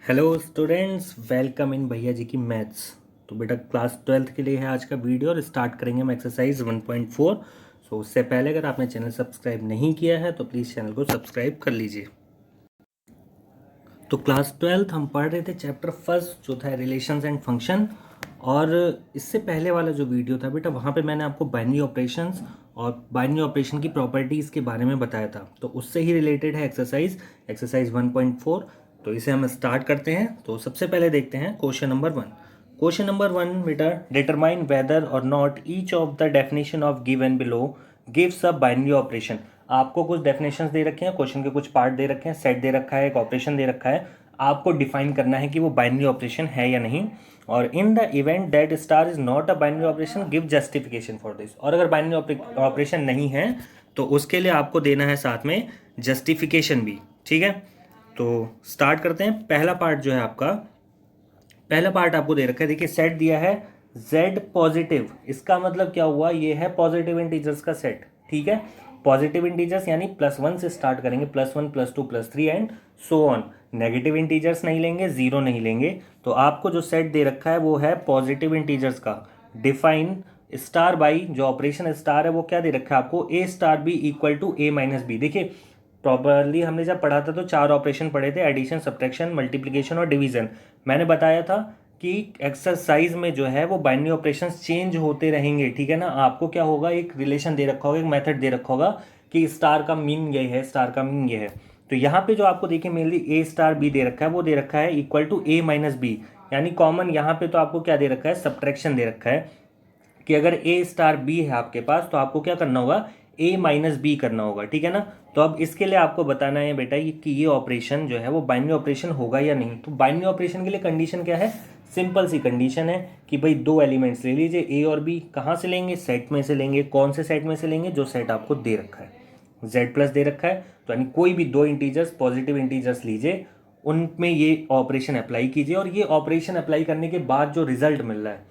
Hello students, welcome in भैया जी की maths. तो बेटा क्लास 12th के लिए है आज का वीडियो और स्टार्ट करेंगे हम एक्सरसाइज 1.4। सो उससे पहले अगर आपने चैनल सब्सक्राइब नहीं किया है तो प्लीज़ चैनल को सब्सक्राइब कर लीजिए। तो क्लास 12th हम पढ़ रहे थे चैप्टर फर्स्ट जो था रिलेशंस एंड फंक्शन। और इससे पहले वाला जो वीडियो था बेटा वहाँ पे मैंने आपको बाइनरी ऑपरेशंस और बाइनरी ऑपरेशन की प्रॉपर्टीज़ के बारे में बताया था, तो उससे ही रिलेटेड है एक्सरसाइज 1.4। तो इसे हम स्टार्ट करते हैं। तो सबसे पहले देखते हैं क्वेश्चन नंबर 1। क्वेश्चन नंबर 1 बेटा, डिटरमाइन वेदर और not each of the definition of given below gives a binary operation. आपको कुछ डेफिनेशंस दे रखे हैं, क्वेश्चन के कुछ पार्ट दे रखे हैं, सेट दे रखा है, एक ऑपरेशन दे रखा है। आपको डिफाइन करना है कि वो बाइनरी ऑपरेशन है या नहीं। और in the event that star is not a binary operation give justification for this. और अगर बाइनरी ऑपरेशन नहीं है तो उसके लिए आपको देना है साथ में जस्टिफिकेशन भी। ठीक है, तो स्टार्ट करते हैं। पहला पार्ट जो है आपका, पहला पार्ट आपको दे रखा है, देखिए सेट दिया है z पॉजिटिव। इसका मतलब क्या हुआ, ये है पॉजिटिव इंटीजर्स का सेट। ठीक है, पॉजिटिव इंटीजर्स यानी +1 से स्टार्ट करेंगे, +1 +2 +3 and so on. Negative integers नहीं लेंगे, जीरो नहीं लेंगे। तो आपको जो सेट दे रखा है वो है पॉजिटिव इंटीजर्स का। डिफाइन स्टार बाई, जो ऑपरेशन स्टार है वो क्या दे रखा है आपको, a star B equal to a minus b. देखिए प्रॉपरली हमने जब पढ़ा था तो 4 ऑपरेशन पढ़े थे, एडिशन, सब्ट्रैक्शन, मल्टीप्लिकेशन और डिवीजन। मैंने बताया था कि एक्सरसाइज में जो है वो बाइनरी ऑपरेशंस चेंज होते रहेंगे। ठीक है ना, आपको क्या होगा, एक रिलेशन दे रखा होगा, एक मेथड दे रखा होगा कि स्टार का मीन ये है, स्टार का मीन ये है। तो यहाँ पे जो आपको देखिए मेनली a स्टार बी दे रखा है, वो दे रखा है equal to a minus b, यानी कॉमन यहाँ पे तो आपको क्या दे रखा है, सब्ट्रैक्शन दे रखा है कि अगर a स्टार b है आपके पास तो आपको क्या करना होगा, a माइनस बी करना होगा। ठीक है ना, तो अब इसके लिए आपको बताना है बेटा कि ये ऑपरेशन जो है वो बाइनरी ऑपरेशन होगा या नहीं। तो बाइनरी ऑपरेशन के लिए कंडीशन क्या है, सिंपल सी कंडीशन है कि भाई दो एलिमेंट्स ले लीजिए, a और b। कहाँ से लेंगे, सेट में से लेंगे। कौन से सेट में से लेंगे, जो सेट आपको दे रखा है, z प्लस दे रखा है। तो यानी कोई भी दो इंटीजर्स, पॉजिटिव इंटीजर्स लीजिए, उनमें ये ऑपरेशन अप्लाई कीजिए, और ये ऑपरेशन अप्लाई करने के बाद जो रिजल्ट मिल रहा है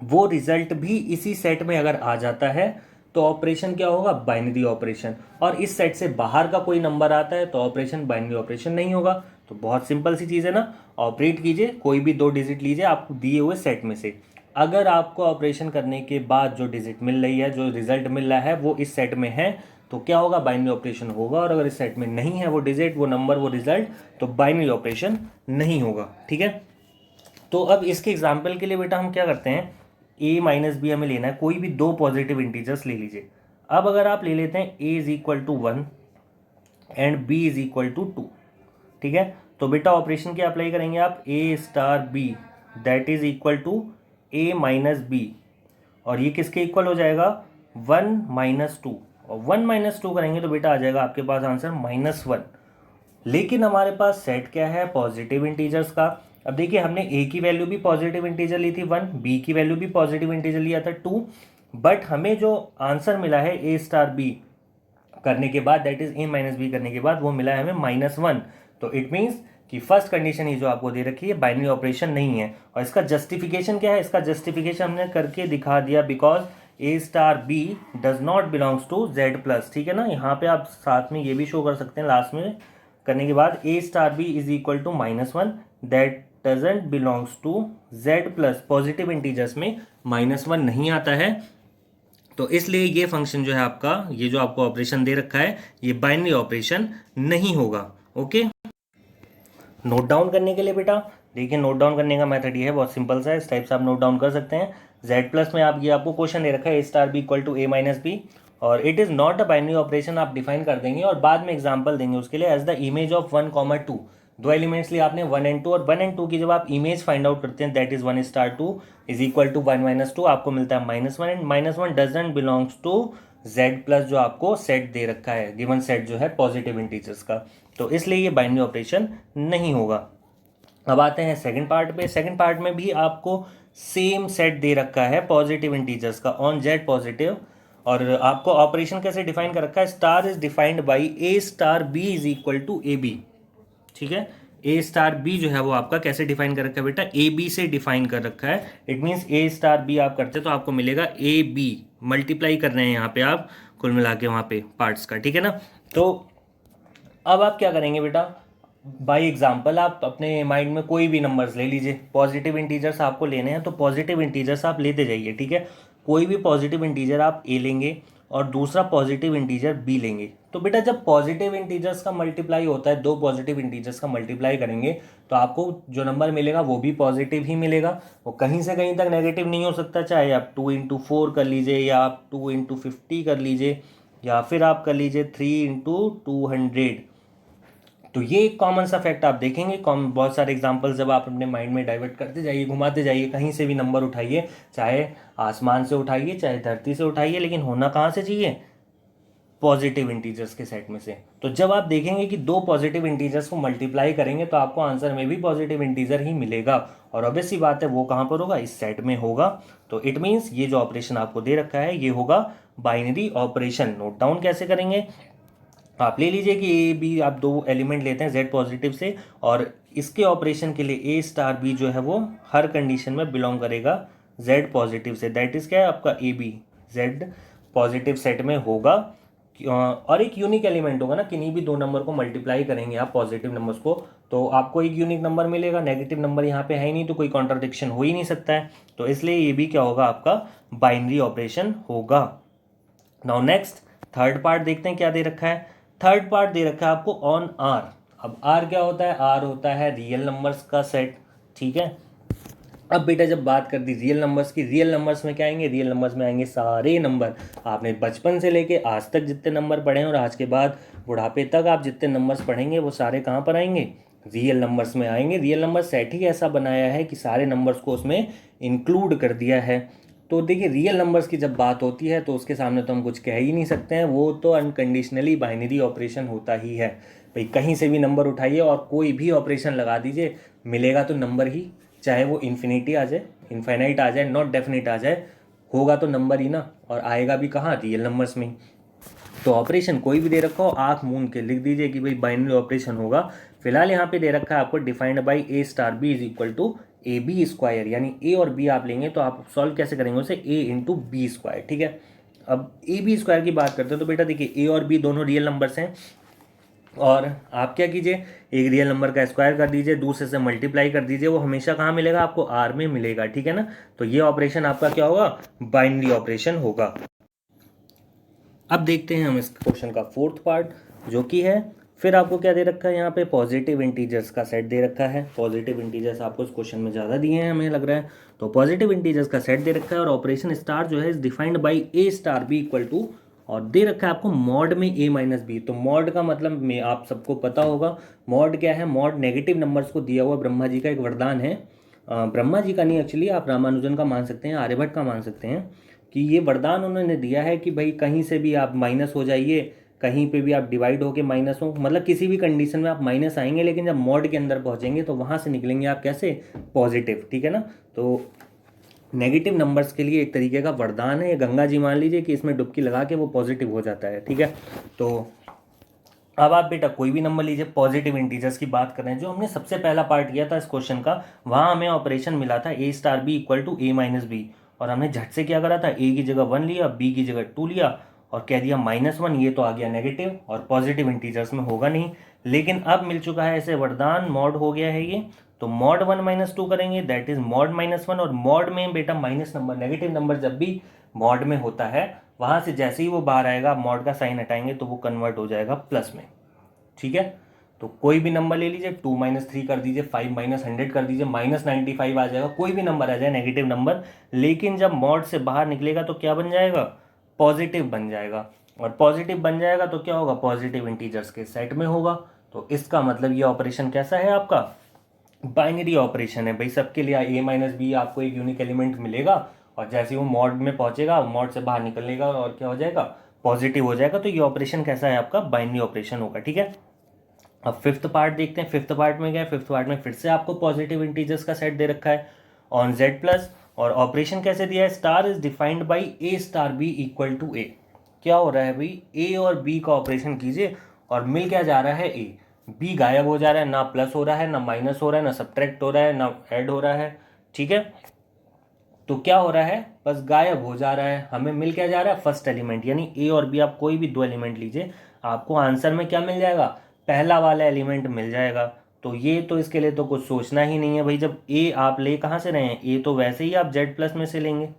वो रिजल्ट भी इसी सेट में अगर आ जाता है तो ऑपरेशन क्या होगा, बाइनरी ऑपरेशन। और इस सेट से बाहर का कोई नंबर आता है तो ऑपरेशन बाइनरी ऑपरेशन नहीं होगा। तो बहुत सिंपल सी चीज़ है ना, ऑपरेट कीजिए, कोई भी दो डिजिट लीजिए आपको दिए हुए सेट में से। अगर आपको ऑपरेशन करने के बाद जो डिजिट मिल रही है, जो रिजल्ट मिल रहा है वो इस सेट में है तो क्या होगा, बाइनरी ऑपरेशन होगा। और अगर इस सेट में नहीं है वो डिजिट, वो नंबर, वो रिजल्ट, तो बाइनरी ऑपरेशन नहीं होगा। ठीक है, तो अब इसके एग्जाम्पल के लिए बेटा हम क्या करते हैं, a माइनस बी हमें लेना है, कोई भी दो पॉजिटिव इंटीजर्स ले लीजिए। अब अगर आप ले लेते हैं a is equal to 1 and b is equal to 2। ठीक है, तो बेटा ऑपरेशन क्या अप्लाई करेंगे आप, a star b that is equal to a minus B, और ये किसके इक्वल हो जाएगा, 1 माइनस 2। और 1 माइनस 2 करेंगे तो बेटा आ जाएगा आपके पास आंसर -1। लेकिन हमारे पास सेट क्या है, पॉजिटिव इंटीजर्स का। अब देखिए हमने a की वैल्यू भी पॉजिटिव इंटीजर ली थी 1, b की वैल्यू भी पॉजिटिव इंटीजर लिया था 2, बट हमें जो आंसर मिला है a स्टार b करने के बाद, that is a minus b करने के बाद, वो मिला है हमें -1। तो इट मीन्स कि फर्स्ट कंडीशन ये जो आपको दे रखी है बाइनरी ऑपरेशन नहीं है। और इसका जस्टिफिकेशन क्या है, इसका जस्टिफिकेशन हमने करके दिखा दिया, because a star b does not belongs to z plus. ठीक है ना, यहाँ पे आप साथ में ये भी शो कर सकते हैं लास्ट में करने के बाद, a star B is equal to -1 that doesn't belongs to z plus. Positive integers में -1 नहीं आता है, तो इसलिए ये फंक्शन जो है आपका, ये जो आपको ऑपरेशन दे रखा है, ये बाइनरी ऑपरेशन नहीं होगा। ओके, नोट डाउन करने के लिए बेटा देखिए, नोट डाउन करने का मेथड ये है, बहुत सिंपल सा है, इस टाइप से आप नोट डाउन कर सकते हैं। z प्लस में आप, ये आपको क्वेश्चन दे रखा है a star B equal to a minus B, और it is not a binary operation आप डिफाइन कर देंगे और बाद में एग्जांपल देंगे उसके लिए, एज द इमेज ऑफ 1, 2। दो एलिमेंट्स लिए आपने 1 एंड 2, और 1 एंड 2 की जब आप इमेज फाइंड आउट करते हैं, that is 1 star 2 is equal to 1 minus 2, आपको मिलता है -1, and -1 doesn't belongs to z plus, जो आपको सेट दे रखा है, गिवन सेट जो है पॉजिटिव इंटीजर्स का, तो इसलिए ये बाइनरी ऑपरेशन नहीं होगा। अब आते हैं सेकंड पार्ट पे। सेकंड पार्ट में भी आपको सेम सेट दे रखा है पॉजिटिव इंटीजर्स का ऑन जेड पॉजिटिव, और आपको ऑपरेशन कैसे डिफाइन कर रखा है, star is defined by a star b is equal to A b. ठीक है, a स्टार b जो है वो आपका कैसे डिफाइन कर रखा है बेटा, ए बी से डिफाइन कर रखा है। It means a star b आप करते तो आपको मिलेगा ए बी, मल्टीप्लाई कर रहे हैं यहाँ पे आप कुल मिला के वहाँ पे पार्ट्स का। ठीक है ना, तो अब आप क्या करेंगे बेटा, बाई एग्जाम्पल आप अपने माइंड में कोई भी नंबर्स ले लीजिए, पॉजिटिव इंटीजर्स आपको लेने हैं तो पॉजिटिव इंटीजर्स आप लेते जाइए, ठीक है। कोई भी पॉजिटिव इंटीजर आप ए लेंगे और दूसरा पॉजिटिव इंटीजर बी लेंगे, तो बेटा जब पॉजिटिव इंटीजर्स का मल्टीप्लाई होता है, दो पॉजिटिव इंटीजर्स का मल्टीप्लाई करेंगे तो आपको जो नंबर मिलेगा वो भी पॉजिटिव ही मिलेगा, वो कहीं से कहीं तक नेगेटिव नहीं हो सकता। चाहे आप 2 × 4 कर लीजिए, या आप 2 × 50 कर लीजिए, या फिर आप कर लीजिए 3 × 200। तो ये एक कॉमन सा फैक्ट आप देखेंगे। बहुत सारे एग्जांपल्स जब आप अपने माइंड में डाइवर्ट करते जाइए, घुमाते जाइए, कहीं से भी नंबर उठाइए, चाहे आसमान से उठाइए चाहे धरती से उठाइए, लेकिन होना कहाँ से चाहिए, पॉजिटिव इंटीजर्स के सेट में से। तो जब आप देखेंगे कि दो पॉजिटिव इंटीजर्स को मल्टीप्लाई करेंगे तो आपको आंसर में भी पॉजिटिव इंटीजर ही मिलेगा, और ऑब्वियस सी बात है वो कहाँ पर होगा, इस सेट में होगा। तो इट मीन्स ये जो ऑपरेशन आपको दे रखा है ये होगा बाइनरी ऑपरेशन। नोट डाउन कैसे करेंगे, आप ले लीजिए कि ए बी, आप दो एलिमेंट लेते हैं जेड पॉजिटिव से, और इसके ऑपरेशन के लिए ए स्टार बी जो है वो हर कंडीशन में बिलोंग करेगा जेड पॉजिटिव से। दैट इज क्या है आपका a b z positive set में होगा। और एक यूनिक एलिमेंट होगा ना, किन्हीं भी दो नंबर को मल्टीप्लाई करेंगे आप पॉजिटिव नंबर्स को, तो आपको एक यूनिक नंबर मिलेगा। नेगेटिव नंबर यहाँ पे है ही नहीं तो कोई कॉन्ट्रडिक्शन हो ही नहीं सकता है, तो इसलिए ये भी क्या होगा, आपका बाइनरी ऑपरेशन होगा। नाउ नेक्स्ट थर्ड पार्ट देखते हैं क्या दे रखा है। थर्ड पार्ट दे रखा है आपको ऑन आर। अब आर क्या होता है, आर होता है रियल नंबर्स का सेट, ठीक है। अब बेटा जब बात कर दी रियल नंबर्स की, रियल नंबर्स में क्या आएंगे, रियल नंबर्स में आएंगे सारे नंबर। आपने बचपन से लेके आज तक जितने नंबर पढ़े हैं और आज के बाद बुढ़ापे तक आप जितने नंबर्स पढ़ेंगे वो सारे कहाँ पर आएंगे, रियल नंबर्स में आएंगे। रियल नंबर सेट ही ऐसा बनाया है कि सारे नंबर्स को उसमें इंक्लूड कर दिया है। तो देखिए रियल नंबर्स की जब बात होती है तो उसके सामने तो हम कुछ कह ही नहीं सकते हैं, वो तो अनकंडीशनली बाइनरी ऑपरेशन होता ही है। भाई कहीं से भी नंबर उठाइए और कोई भी ऑपरेशन लगा दीजिए, मिलेगा तो नंबर ही, चाहे वो इन्फिनिटी आ जाए, इनफाइनाइट आ जाए, नॉट डेफिनेट आ जाए, होगा तो नंबर ही ना, और आएगा भी कहाँ, रियल नंबर्स में। तो ऑपरेशन कोई भी दे रखा हो, आँख मूंद के लिख दीजिए कि भाई बाइनरी ऑपरेशन होगा। फिलहाल यहाँ पे दे रखा है आपको defined by A star B is equal to A b square, यानी ए और बी आप लेंगे तो आप सॉल्व कैसे करेंगे उसे, ए इंटू बी स्क्वायर, ठीक है। अब ए बी स्क्वायर की बात करते हैं तो बेटा देखिए ए और बी दोनों रियल नंबर्स हैं, और आप क्या कीजिए, एक रियल नंबर का स्क्वायर कर दीजिए, दूसरे से मल्टीप्लाई कर दीजिए, वो हमेशा कहाँ मिलेगा आपको, आर में मिलेगा, ठीक है ना। तो ये ऑपरेशन आपका क्या होगा, बाइनरी ऑपरेशन होगा। अब देखते हैं हम इस क्वेश्चन का फोर्थ पार्ट जो कि है, फिर आपको क्या दे रखा है यहाँ पे, पॉजिटिव इंटीजर्स का सेट दे रखा है। पॉजिटिव इंटीजर्स आपको इस क्वेश्चन में ज़्यादा दिए हैं हमें लग रहा है, तो पॉजिटिव इंटीजर्स का सेट दे रखा है, और ऑपरेशन स्टार जो है is defined by A star B equal to, और दे रखा है आपको मॉड में ए माइनस बी। तो मॉड का मतलब में आप सबको पता होगा, मॉड क्या है, मॉड नेगेटिव नंबर्स को दिया हुआ ब्रह्मा जी का एक वरदान है। ब्रह्मा जी का नहीं एक्चुअली, आप रामानुजन का मान सकते हैं, आर्यभट्ट का मान सकते हैं, कि ये वरदान उन्होंने दिया है कि भाई कहीं से भी आप माइनस हो जाइए, कहीं पे भी आप डिवाइड होके माइनस हो, मतलब किसी भी कंडीशन में आप माइनस आएंगे, लेकिन जब मॉड के अंदर पहुंचेंगे तो वहां से निकलेंगे आप कैसे, पॉजिटिव, ठीक है ना। तो नेगेटिव नंबर्स के लिए एक तरीके का वरदान है, ये गंगा जी मान लीजिए कि इसमें डुबकी लगा के वो पॉजिटिव हो जाता है, ठीक है। तो अब आप बेटा कोई भी नंबर लीजिए, पॉजिटिव इंटीजर्स की बात कर रहे हैं, जो हमने सबसे पहला पार्ट किया था इस क्वेश्चन का, वहां हमें ऑपरेशन मिला था A star B equal to A minus B, और हमने झट से क्या करा था, ए की जगह 1 लिया, बी की जगह 2 लिया, और कह दिया -1, ये तो आ गया नेगेटिव और पॉजिटिव इंटीजर्स में होगा नहीं। लेकिन अब मिल चुका है ऐसे वरदान, मॉड हो गया है ये, तो मॉड 1 - 2 करेंगे, दैट इज मॉड -1, और मॉड में बेटा माइनस नंबर, नेगेटिव नंबर जब भी मॉड में होता है, वहां से जैसे ही वो बाहर आएगा, मॉड का साइन हटाएंगे तो वो कन्वर्ट हो जाएगा प्लस में, ठीक है। तो कोई भी नंबर ले लीजिए, 2 - 3 कर दीजिए, 5 - 100 कर दीजिए, -95 आ जाएगा, कोई भी नंबर आ जाए नेगेटिव नंबर, लेकिन जब मॉड से बाहर निकलेगा तो क्या बन जाएगा, पॉजिटिव बन जाएगा, और पॉजिटिव बन जाएगा तो क्या होगा, पॉजिटिव इंटीजर्स के सेट में होगा। तो इसका मतलब ये ऑपरेशन कैसा है आपका, बाइनरी ऑपरेशन है भाई। सबके लिए ए माइनस बी आपको एक यूनिक एलिमेंट मिलेगा, और जैसे ही वो मॉड में पहुंचेगा, मॉड से बाहर निकलेगा और क्या हो जाएगा, पॉजिटिव हो जाएगा। तो ये ऑपरेशन कैसा है आपका, बाइनरी ऑपरेशन होगा, ठीक है। अब फिफ्थ पार्ट देखते हैं, फिफ्थ पार्ट में क्या है, फिफ्थ पार्ट में फिर से आपको पॉजिटिव इंटीजर्स का सेट दे रखा है ऑन जेड प्लस, और ऑपरेशन कैसे दिया है, star is defined by A star B equal to A. क्या हो रहा है भाई, ए और बी का ऑपरेशन कीजिए और मिल क्या जा रहा है, ए, बी गायब हो जा रहा है, ना प्लस हो रहा है, ना माइनस हो रहा है, ना सब्ट्रैक्ट हो रहा है, ना ऐड हो रहा है, ठीक है। तो क्या हो रहा है, बस गायब हो जा रहा है, हमें मिल क्या जा रहा है, फर्स्ट एलिमेंट, यानी ए और बी आप कोई भी दो एलिमेंट लीजिए, आपको आंसर में क्या मिल जाएगा, पहला वाला एलिमेंट मिल जाएगा। तो ये तो इसके लिए तो कुछ सोचना ही नहीं है भाई। जब ए आप ले कहाँ से रहे हैं, ए तो वैसे ही आप जेड प्लस में से लेंगे,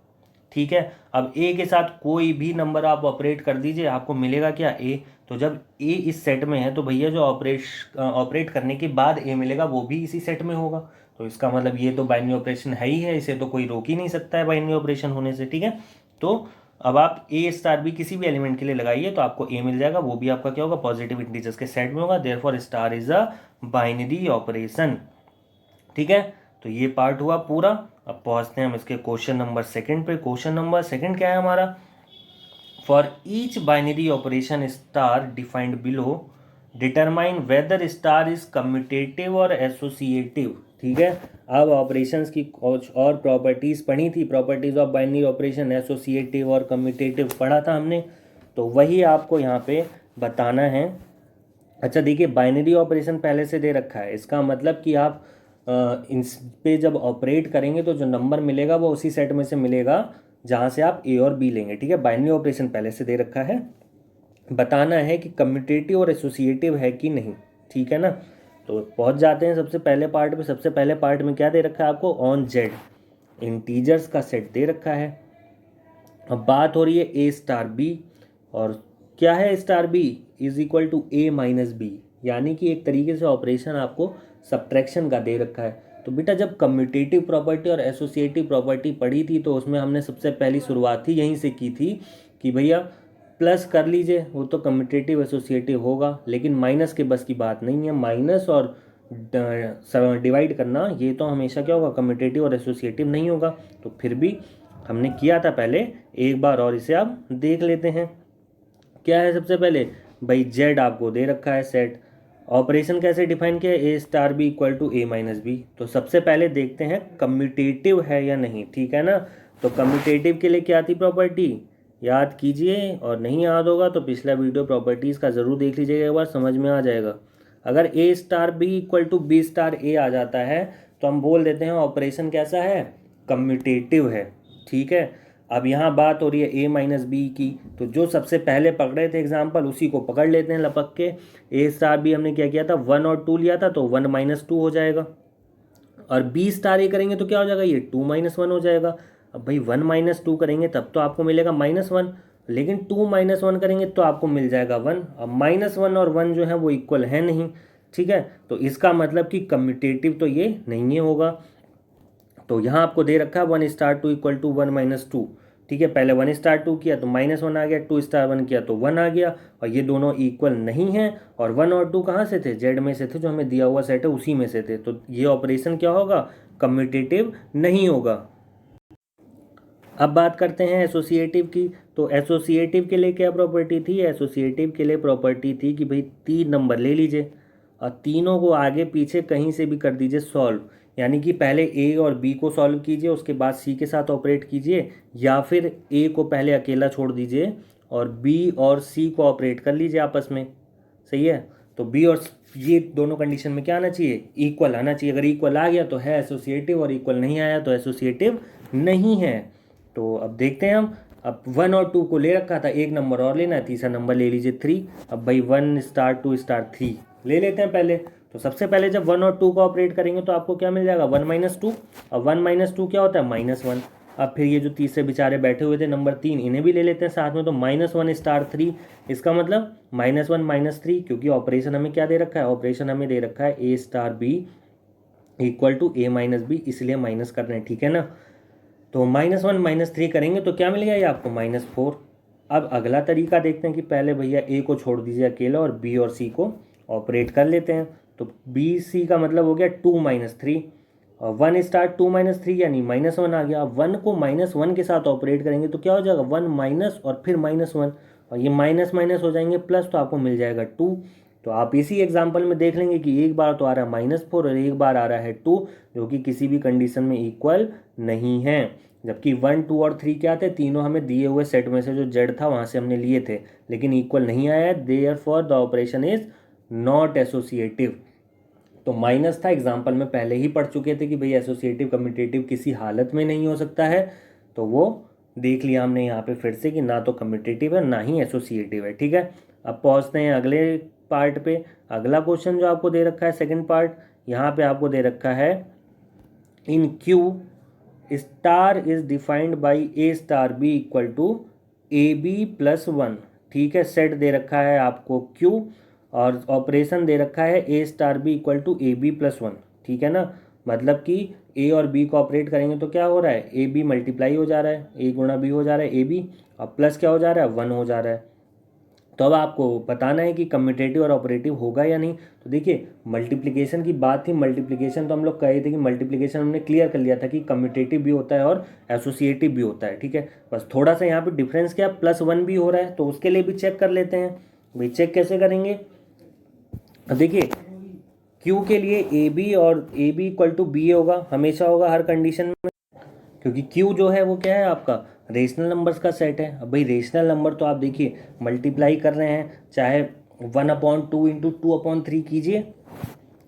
ठीक है। अब ए के साथ कोई भी नंबर आप ऑपरेट कर दीजिए, आपको मिलेगा क्या, ए। तो जब ए इस सेट में है तो भैया जो ऑपरेट करने के बाद ए मिलेगा वो भी इसी सेट में होगा। तो इसका मतलब ये तो बाइनरी ऑपरेशन है ही है, इसे तो कोई रोक ही नहीं सकता है बाइनरी ऑपरेशन होने से, ठीक है। तो अब आप ए स्टार भी किसी भी एलिमेंट के लिए लगाइए तो आपको ए मिल जाएगा, वो भी आपका क्या होगा, पॉजिटिव इंटीजर्स के सेट में होगा। Therefore star is a binary operation, ठीक है। तो ये पार्ट हुआ पूरा। अब पहुंचते हैं हम इसके क्वेश्चन नंबर सेकंड पे। क्वेश्चन नंबर सेकंड क्या है हमारा, for each binary operation star defined below determine whether star is commutative और एसोसिएटिव, ठीक है। अब ऑपरेशंस की कुछ और प्रॉपर्टीज पढ़ी थी, properties of binary operation, associative और कम्यूटेटिव पढ़ा था हमने, तो वही आपको यहाँ पे बताना है। अच्छा देखिए, बाइनरी ऑपरेशन पहले से दे रखा है, इसका मतलब कि आप इन पे जब ऑपरेट करेंगे तो जो नंबर मिलेगा वो उसी सेट में से मिलेगा जहाँ से आप ए और बी लेंगे, ठीक है। बाइनरी ऑपरेशन पहले से दे रखा है, बताना है कि कम्यूटेटिव और एसोसिएटिव है कि नहीं, ठीक है ना। तो पहुँच जाते हैं सबसे पहले पार्ट में। सबसे पहले पार्ट में क्या दे रखा है आपको, ऑन जेड इंटीजर्स का सेट दे रखा है। अब बात हो रही है ए स्टार बी, और क्या है star B is equal to A minus b, यानी कि एक तरीके से ऑपरेशन आपको सब्ट्रैक्शन का दे रखा है। तो बेटा जब कम्यूटेटिव प्रॉपर्टी और एसोसिएटिव प्रॉपर्टी पढ़ी थी तो उसमें हमने सबसे पहली शुरुआत ही यहीं से की थी कि भैया प्लस कर लीजिए, वो तो कम्यूटेटिव एसोसिएटिव होगा, लेकिन माइनस के बस की बात नहीं है। माइनस और डिवाइड करना ये तो हमेशा क्या होगा, कम्यूटेटिव और एसोसिएटिव नहीं होगा। तो फिर भी हमने किया था पहले, एक बार और इसे आप देख लेते हैं। क्या है सबसे पहले भाई, जेड आपको दे रखा है सेट, ऑपरेशन कैसे डिफाइन किया है, A star B equal to A minus B. तो सबसे पहले देखते हैं कम्यूटेटिव है या नहीं, ठीक है ना। तो कम्यूटेटिव के लिए क्या थी प्रॉपर्टी, याद कीजिए, और नहीं याद होगा तो पिछला वीडियो प्रॉपर्टीज़ का ज़रूर देख लीजिएगा, एक बार समझ में आ जाएगा। अगर A star B equal to B star A आ जाता है तो हम बोल देते हैं ऑपरेशन कैसा है, कम्यूटेटिव है, ठीक है। अब यहाँ बात हो रही है ए माइनस बी की, तो जो सबसे पहले पकड़े थे एग्जाम्पल उसी को पकड़ लेते हैं लपक के। ए स्टार बी हमने क्या किया था, 1 और 2 लिया था, तो 1 माइनस 2 हो जाएगा। और बी स्टार ए करेंगे तो क्या हो जाएगा, ये 2 माइनस 1 हो जाएगा। अब भाई 1 माइनस 2 करेंगे तब तो आपको मिलेगा -1, लेकिन 2 माइनस 1 करेंगे तो आपको मिल जाएगा 1। अब -1 और 1 जो है वो इक्वल है नहीं, ठीक है। तो इसका मतलब कि कम्यूटेटिव तो ये नहीं होगा। तो यहाँ आपको दे रखा है 1 स्टार 2 इक्वल टू 1 माइनस 2, ठीक है। पहले 1 स्टार 2 किया तो -1 आ गया, 2 स्टार 1 किया तो 1 आ गया, और ये दोनों इक्वल नहीं हैं। और 1 और 2 कहाँ से थे, जेड में से थे, जो हमें दिया हुआ सेट है उसी में से थे। तो ये ऑपरेशन क्या होगा, कम्यूटेटिव नहीं होगा। अब बात करते हैं एसोसिएटिव की। तो एसोसिएटिव के लिए क्या प्रॉपर्टी थी, एसोसिएटिव के लिए प्रॉपर्टी थी कि भाई 3 नंबर ले लीजिए और तीनों को आगे पीछे कहीं से भी कर दीजिए सॉल्व, यानी कि पहले ए और बी को सॉल्व कीजिए, उसके बाद सी के साथ ऑपरेट कीजिए, या फिर ए को पहले अकेला छोड़ दीजिए और बी और सी को ऑपरेट कर लीजिए आपस में, सही है। तो बी और ये दोनों कंडीशन में क्या आना चाहिए, इक्वल आना चाहिए। अगर इक्वल आ गया तो है एसोसिएटिव, और इक्वल नहीं आया तो एसोसिएटिव नहीं है। तो अब देखते हैं हम, अब 1 और 2 को ले रखा था, एक नंबर और लेना है, तीसरा नंबर ले लीजिए 3। अब भाई 1 स्टार 2 स्टार 3 ले लेते हैं पहले। तो सबसे पहले जब 1 और 2 को ऑपरेट करेंगे तो आपको क्या मिल जाएगा, 1 माइनस 2। अब 1 माइनस 2 क्या होता है, -1। अब फिर ये जो तीसरे बेचारे बैठे हुए थे नंबर 3, इन्हें भी ले लेते हैं साथ में। तो -1 स्टार 3, इसका मतलब -1 -3, क्योंकि ऑपरेशन हमें क्या दे रखा है, ऑपरेशन हमें दे रखा है A star B equal to A minus B, इसलिए माइनस कर रहे हैं, ठीक है ना। तो -1 -3 करेंगे तो क्या मिलेगा ये आपको, -4। अब अगला तरीका देखते हैं कि पहले भैया ए को छोड़ दीजिए अकेला और बी और सी को ऑपरेट कर लेते हैं। तो बी सी का मतलब हो गया 2 - 3, और 1 स्टार 2 - 3 यानी -1 आ गया। अब 1 को -1 के साथ ऑपरेट करेंगे तो क्या हो जाएगा, 1 माइनस और फिर -1, और ये माइनस माइनस हो जाएंगे प्लस, तो आपको मिल जाएगा 2। तो आप इसी एग्जाम्पल में देख लेंगे कि एक बार तो आ रहा है -4 और एक बार आ रहा है 2, जो कि किसी भी कंडीशन में इक्वल नहीं है। जबकि 1 2 और 3 क्या थे, तीनों हमें दिए हुए सेट में से जो जेड था वहाँ से हमने लिए थे, लेकिन इक्वल नहीं आया, therefore the operation is not associative. तो माइनस था, एग्जाम्पल में पहले ही पढ़ चुके थे कि भाई एसोसिएटिव कम्यूटेटिव किसी हालत में नहीं हो सकता है, तो वो देख लिया हमने यहाँ पे फिर से कि ना तो कम्यूटेटिव है ना ही एसोसिएटिव है, ठीक है। अब पहुँचते हैं अगले पार्ट पे। अगला क्वेश्चन जो आपको दे रखा है सेकंड पार्ट, यहाँ पे आपको दे रखा है in Q star is defined by A star B equal to A B plus one. ठीक है, सेट दे रखा है आपको क्यू और ऑपरेशन दे रखा है A star B equal to A B plus one. ठीक है ना, मतलब कि ए और बी को ऑपरेट करेंगे तो क्या हो रहा है, ए बी मल्टीप्लाई हो जा रहा है, ए गुणा बी हो जा रहा है ए बी, और प्लस क्या हो जा रहा है, वन हो जा रहा है। तो अब आपको बताना है कि कम्यूटेटिव और ऑपरेटिव होगा या नहीं। तो देखिए मल्टीप्लिकेशन की बात थी, मल्टीप्लिकेशन तो हम लोग कहे थे कि मल्टीप्लिकेशन हमने क्लियर कर लिया था कि कम्यूटेटिव भी होता है और एसोसिएटिव भी होता है। ठीक है, बस थोड़ा सा यहाँ पे डिफरेंस क्या, प्लस वन भी हो रहा है, तो उसके लिए भी चेक कर लेते हैं। भाई चेक कैसे करेंगे, देखिए क्यू के लिए ए बी और a B equal to b होगा, हमेशा होगा हर कंडीशन में, क्योंकि क्यू जो है वो क्या है आपका रेशनल नंबर्स का सेट है। अब भाई रेशनल नंबर तो आप देखिए मल्टीप्लाई कर रहे हैं, चाहे 1/2 इंटू 2/3 कीजिए,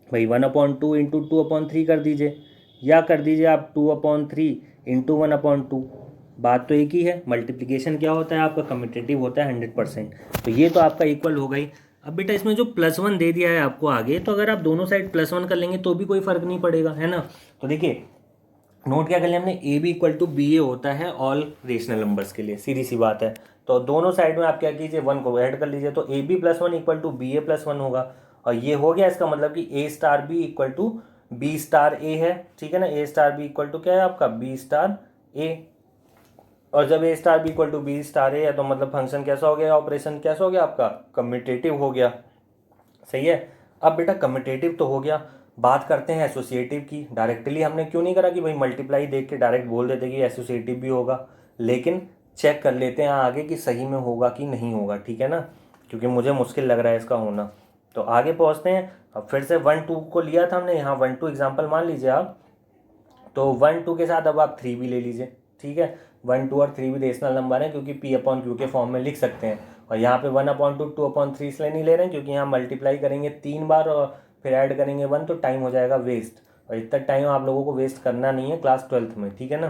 भाई 1/2 इंटू 2/3 कर दीजिए, या कर दीजिए आप 2/3 इंटू 1/2, बात तो एक ही है। मल्टीप्लिकेशन क्या होता है आपका, कम्यूटेटिव होता है 100%। तो ये तो आपका इक्वल हो गई। अब बेटा इसमें जो प्लस वन दे दिया है आपको आगे, तो अगर आप दोनों साइड प्लस वन कर लेंगे तो भी कोई फर्क नहीं पड़ेगा, है ना। तो देखिए नोट क्या कर लिया हमने, A B equal to B A होता है ऑल रेशनल नंबर्स के लिए, सीधी सी बात है। तो दोनों साइड में आप क्या कीजिए, वन को ऐड कर लीजिए, तो A B plus one equal to B A plus one होगा। और ये हो गया, इसका मतलब कि A star B equal to B star A है। ठीक है ना, A star B equal to क्या है आपका, बी स्टार ए। और जब A star B equal to B star A है तो मतलब फंक्शन कैसा हो गया, ऑपरेशन कैसा हो गया आपका, कम्यूटेटिव हो गया। सही है। अब बेटा कम्यूटेटिव तो हो गया, बात करते हैं एसोसिएटिव की। डायरेक्टली हमने क्यों नहीं करा कि भाई मल्टीप्लाई देख के डायरेक्ट बोल देते कि एसोसिएटिव भी होगा, लेकिन चेक कर लेते हैं आगे कि सही में होगा कि नहीं होगा। ठीक है ना, क्योंकि मुझे मुश्किल लग रहा है इसका होना। तो आगे पहुँचते हैं। अब फिर से 1 2 को लिया था हमने, यहाँ 1 2 एग्जाम्पल मान लीजिए आप, तो 1 2 के साथ अब आप 3 भी ले लीजिए। ठीक है, 1 2 और 3 भी रेशनल नंबर है, क्योंकि P/Q के फॉर्म में लिख सकते हैं। और यहाँ पे 1/2 2/3 इसलिए नहीं ले रहे हैं क्योंकि यहाँ मल्टीप्लाई करेंगे 3 बार और फिर ऐड करेंगे 1, तो टाइम हो जाएगा वेस्ट, और इतना टाइम आप लोगों को वेस्ट करना नहीं है क्लास 12th में। ठीक है ना,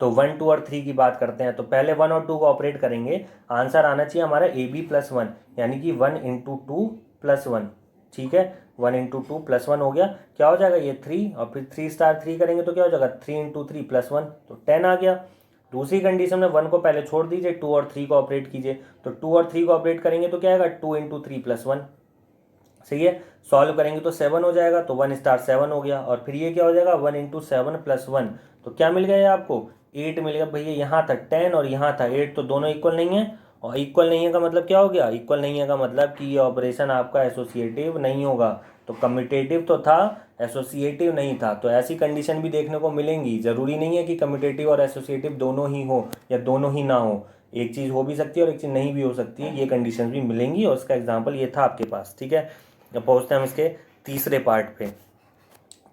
तो 1 2 और 3 की बात करते हैं। तो पहले 1 और 2 को ऑपरेट करेंगे, आंसर आना चाहिए हमारा ए बी प्लस वन, यानी कि 1 इंटू 2 प्लस वन। ठीक है, 1 इंटू 2 प्लस वन हो गया, क्या हो जाएगा ये 3, और फिर 3 स्टार 3 करेंगे तो क्या हो जाएगा 3 इंटू 3 प्लस वन, तो 10 आ गया। दूसरी कंडीशन में 1 को पहले छोड़ दीजिए, 2 और 3 को ऑपरेट कीजिए, तो 2 और 3 को ऑपरेट करेंगे तो क्या आएगा 2 इंटू 3 प्लस वन। सही है, सॉल्व करेंगे तो 7 हो जाएगा, तो 1 स्टार 7 हो गया। और फिर ये क्या हो जाएगा 1 इंटू 7 प्लस वन, तो क्या मिल गया आपको 8 मिल गया। भैया यहाँ था 10 और यहाँ था 8, तो दोनों इक्वल नहीं है, और इक्वल नहीं है का मतलब क्या हो गया, इक्वल नहीं है का मतलब कि ये ऑपरेशन आपका एसोसिएटिव नहीं होगा। तो कम्यूटेटिव तो था, एसोसिएटिव नहीं था। तो ऐसी कंडीशन भी देखने को मिलेंगी, जरूरी नहीं है कि कम्यूटेटिव और एसोसिएटिव दोनों ही हो या दोनों ही ना हो, एक चीज़ हो भी सकती है और एक चीज़ नहीं भी हो सकती है। ये कंडीशन भी मिलेंगी, और इसका एग्जाम्पल ये था आपके पास। ठीक है, अब पहुँचते हैं हम इसके तीसरे पार्ट पे।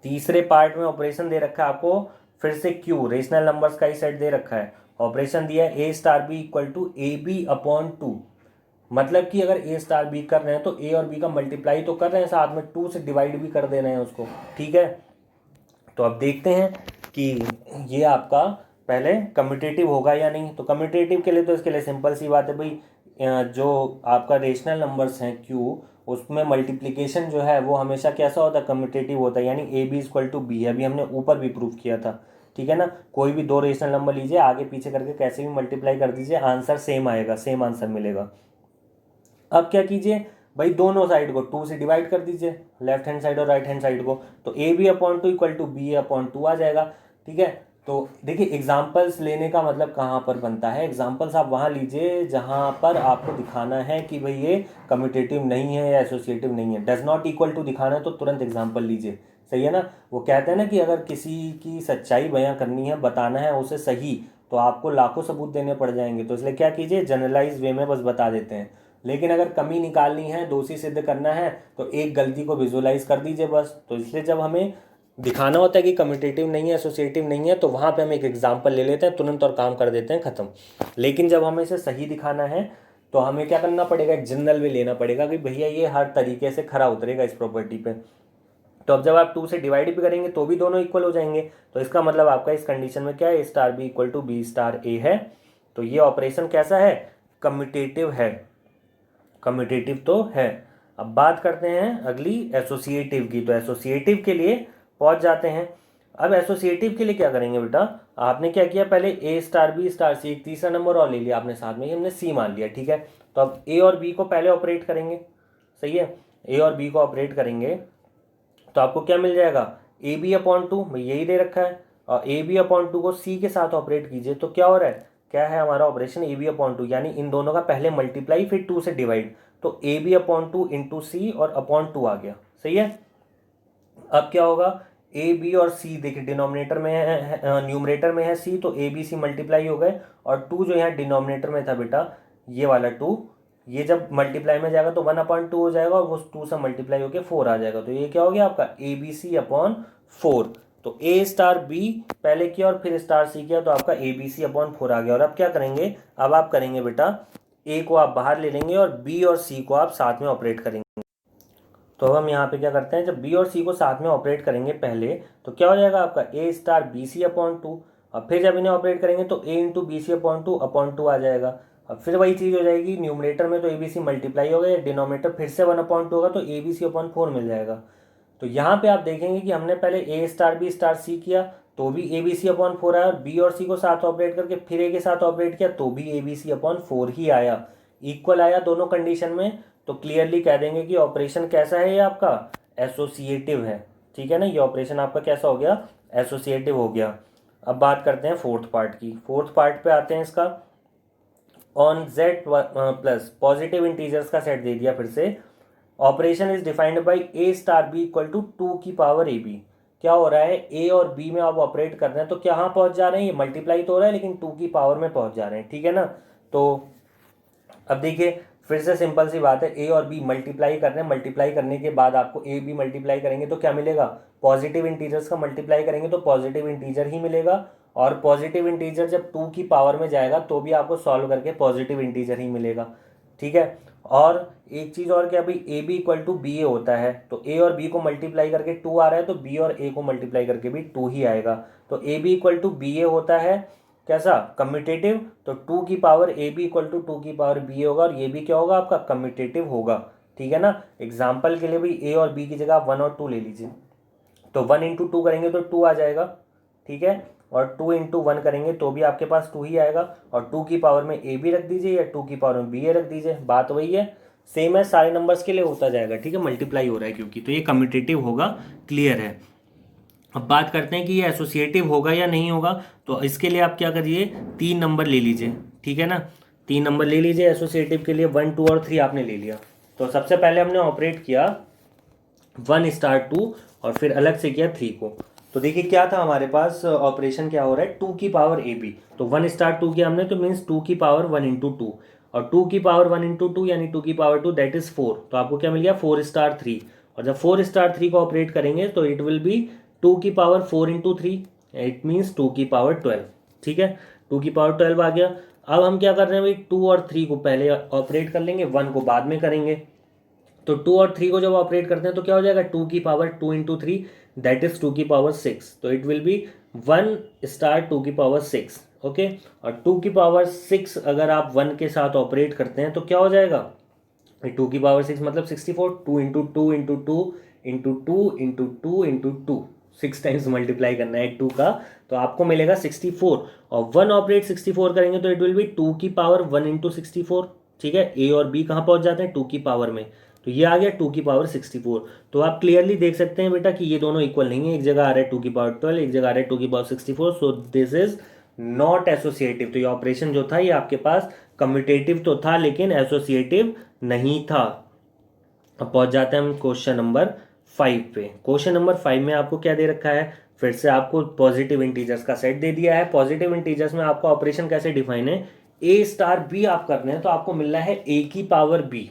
तीसरे पार्ट में ऑपरेशन दे रखा है आपको, फिर से क्यू रेशनल नंबर्स का ही सेट दे रखा है। ऑपरेशन दिया है A star B equal to A B upon two, मतलब कि अगर ए स्टार बी कर रहे हैं तो ए और बी का मल्टीप्लाई तो कर रहे हैं, साथ में 2 से डिवाइड भी कर दे रहे हैं उसको। ठीक है, तो अब देखते हैं कि ये आपका पहले कम्यूटेटिव होगा या नहीं। तो कम्यूटेटिव के लिए तो इसके लिए सिंपल सी बात है भाई, जो आपका रेशनल नंबर्स हैं क्यू, उसमें मल्टीप्लिकेशन जो है वो हमेशा कैसा होता है, कम्यूटेटिव होता है, यानी a B equal to b. अभी हमने ऊपर भी प्रूव किया था। ठीक है ना, कोई भी दो रेशनल नंबर लीजिए, आगे पीछे करके कैसे भी मल्टीप्लाई कर दीजिए, आंसर सेम आएगा, सेम आंसर मिलेगा। अब क्या कीजिए भाई, दोनों साइड को 2 से डिवाइड कर दीजिए, लेफ्ट हैंड साइड और राइट हैंड साइड को, तो A B upon two equal to B upon two आ जाएगा। ठीक है, तो देखिए एग्जाम्पल्स लेने का मतलब कहाँ पर बनता है, एग्जाम्पल्स आप वहाँ लीजिए जहाँ पर आपको दिखाना है कि भाई ये कम्यूटेटिव नहीं है या एसोसिएटिव नहीं है। डज नॉट इक्वल टू दिखाना है तो तुरंत एग्जाम्पल लीजिए। सही है ना, वो कहते हैं ना कि अगर किसी की सच्चाई बयां करनी है, बताना है उसे सही, तो आपको लाखों सबूत देने पड़ जाएंगे। तो इसलिए क्या कीजिए, जनरलाइज वे में बस बता देते हैं। लेकिन अगर कमी निकालनी है, दोषी सिद्ध करना है, तो एक गलती को विजुअलाइज कर दीजिए बस। तो इसलिए जब हमें दिखाना होता है कि कम्यूटेटिव नहीं है, एसोसिएटिव नहीं है, तो वहाँ पे हम एक एग्जाम्पल ले लेते हैं तुरंत और काम कर देते हैं ख़त्म। लेकिन जब हमें इसे सही दिखाना है तो हमें क्या करना पड़ेगा, एक जनरल वे लेना पड़ेगा कि भैया ये हर तरीके से खरा उतरेगा इस प्रॉपर्टी पे। तो अब जब आप 2 से डिवाइड भी करेंगे तो भी दोनों इक्वल हो जाएंगे। तो इसका मतलब आपका इस कंडीशन में क्या है, A star B equal to B star A है। तो ये ऑपरेशन कैसा है, कम्यूटेटिव है, कम्यूटेटिव तो है। अब बात करते हैं अगली एसोसिएटिव की। तो एसोसिएटिव के लिए पहुंच जाते हैं। अब एसोसिएटिव के लिए क्या करेंगे बेटा, आपने क्या किया, पहले ए स्टार बी स्टार सी, एक तीसरा नंबर और ले लिया आपने साथ में, हमने सी मान लिया, ठीक है। तो अब ए और बी को पहले ऑपरेट करेंगे, सही है, ए और बी को ऑपरेट करेंगे तो आपको क्या मिल जाएगा, ए बी अपॉन टू, यही दे रखा है, और ए बी अपॉन टू को सी के साथ ऑपरेट कीजिए तो क्या हो रहा है, क्या है हमारा operation, a B upon two, यानी इन दोनों का पहले मल्टीप्लाई फिर टू से डिवाइड, तो A B upon two into C और अपॉन टू आ गया, सही है। अब क्या होगा, ए बी और सी देखिए डिनोमिनेटर में है, न्यूमरेटर में है सी, तो ए बी सी मल्टीप्लाई हो गए, और टू जो यहाँ डिनोमिनेटर में था बेटा ये वाला टू, ये जब मल्टीप्लाई में जाएगा तो 1/2 हो जाएगा, और वो 2 से मल्टीप्लाई होकर 4 आ जाएगा, तो ये क्या हो गया आपका ए बी सी अपॉन 4। तो ए स्टार बी पहले किया और फिर स्टार सी किया, तो आपका ए बी सी अपॉन 4 आ गया। और अब क्या करेंगे, अब आप करेंगे बेटा, ए को आप बाहर ले लेंगे और बी और सी को आप साथ में ऑपरेट करेंगे। तो अब हम यहाँ पे क्या करते हैं, जब बी और सी को साथ में ऑपरेट करेंगे पहले, तो क्या हो जाएगा आपका A star B C upon 2, और फिर जब इन्हें ऑपरेट करेंगे तो A into B C upon two आ जाएगा। अब फिर वही चीज़ हो जाएगी, न्यूमरेटर में तो ए बी सी मल्टीप्लाई होगा, या डिनोमिनेटर फिर से 1/2 होगा, तो ए बी सी अपॉन 4 मिल जाएगा। तो यहाँ पे आप देखेंगे कि हमने पहले ए स्टार बी स्टार सी किया तो भी ए बी सी अपॉन 4 आया, और बी और सी को साथ ऑपरेट करके फिर ए के साथ ऑपरेट किया तो भी ए बी सी अपॉन 4 ही आया, इक्वल आया दोनों कंडीशन में। तो क्लियरली कह देंगे कि ऑपरेशन कैसा है, ये आपका एसोसिएटिव है, ठीक है ना, ये ऑपरेशन आपका कैसा हो गया, एसोसिएटिव हो गया। अब बात करते हैं फोर्थ पार्ट की। फोर्थ पार्ट पे आते हैं इसका, on Z plus positive integers का सेट दे दिया फिर से। Operation is defined by A star B equal to 2 की पावर ए बी। क्या हो रहा है, ए और बी में आप ऑपरेट कर रहे हैं तो कहाँ पहुंच जा रहे हैं, ये मल्टीप्लाई तो हो रहा है लेकिन 2 की पावर में पहुंच जा रहे हैं, ठीक है ना। तो अब देखिए फिर से सिंपल सी बात है, ए और बी मल्टीप्लाई कर रहे हैं, मल्टीप्लाई करने के बाद आपको ए बी मल्टीप्लाई करेंगे तो क्या मिलेगा, पॉजिटिव इंटीजर्स का मल्टीप्लाई करेंगे तो पॉजिटिव इंटीजर ही मिलेगा, और पॉजिटिव इंटीजर जब 2 की पावर में जाएगा तो भी आपको सॉल्व करके पॉजिटिव इंटीजर ही मिलेगा, ठीक है। और एक चीज़ और, क्या भाई, A B equal to B A होता है, तो ए और बी को मल्टीप्लाई करके 2 आ रहा है तो बी और ए को मल्टीप्लाई करके भी 2 ही आएगा। तो A B equal to B A होता है कैसा, कम्यूटेटिव, तो 2 की power A B equal to 2 की पावर बी ए होगा, और ये भी क्या होगा आपका कम्यूटेटिव होगा, ठीक है ना। एग्जाम्पल के लिए भाई ए और बी की जगह आप 1 और 2 ले लीजिए, तो 1 इंटू 2 करेंगे तो 2 आ जाएगा, ठीक है, और 2 इंटू 1 करेंगे तो भी आपके पास 2 ही आएगा, और 2 की पावर में ए बी रख दीजिए या 2 की पावर में बी ए रख दीजिए, बात वही है, सेम है, सारे नंबर्स के लिए होता जाएगा, ठीक है, मल्टीप्लाई हो रहा है क्योंकि, तो ये कम्यूटेटिव होगा, क्लियर है। अब बात करते हैं कि ये एसोसिएटिव होगा या नहीं होगा। तो इसके लिए आप क्या करिए, 3 नंबर ले लीजिए, ठीक है ना, 3 नंबर ले लीजिए एसोसिएटिव के लिए, 1 2 और 3 आपने ले लिया। तो सबसे पहले हमने ऑपरेट किया 1 स्टार 2 और फिर अलग से किया 3 को। तो देखिए क्या था हमारे पास, ऑपरेशन क्या हो रहा है, 2 की पावर ए बी, तो 1 स्टार 2 किया हमने तो मीन्स 2 की पावर 1 इंटू 2, और 2 की पावर 1 इंटू 2 यानी 2 की पावर 2 दैट इज 4, तो आपको क्या मिल गया 4 स्टार 3, और जब 4 स्टार 3 को ऑपरेट करेंगे तो इट विल बी 2 की पावर 4 इंटू 3, इट मीन्स 2 की पावर 12, ठीक है, 2 की पावर 12 आ गया। अब हम क्या कर रहे हैं भाई, 2 और 3 को पहले ऑपरेट कर लेंगे, 1 को बाद में करेंगे, तो 2 और 3 को जब ऑपरेट करते हैं तो क्या हो जाएगा, 2 की पावर 2 इंटू 3 दैट इज 2 की पावर 6, तो इट विल बी 1 स्टार 2 की पावर 6, ओके। और 2 की पावर 6 अगर आप 1 के साथ ऑपरेट करते हैं तो क्या हो जाएगा, 2 की पावर 6 मतलब 64, 2 into 2 into 2 into 2 into 2 into 2, 6 times multiply करना है 2 का, तो आपको मिलेगा 64, और 1 ऑपरेट 64 करेंगे तो इट विल बी 2 की पावर 1 इंटू 64, ठीक है। ए और बी कहाँ पहुंच जाते हैं, 2 की पावर में, तो ये आ गया 2 की पावर 64। तो आप क्लियरली देख सकते हैं बेटा कि ये दोनों इक्वल नहीं है, एक जगह आ रहा है 2 की पावर 12, एक जगह आ रहा है 2 की power 64, so this is not associative. तो ये ऑपरेशन जो था ये आपके पास कम्यूटेटिव तो था लेकिन एसोसिएटिव नहीं था। अब पहुंच जाते हैं हम क्वेश्चन नंबर 5 पे। क्वेश्चन नंबर 5 में आपको क्या दे रखा है, फिर से आपको पॉजिटिव इंटीजर्स का सेट दे दिया है। पॉजिटिव इंटीजर्स में आपका ऑपरेशन कैसे डिफाइन है, ए स्टार बी आप कर रहे हैं तो आपको मिल रहा है ए की पावर बी,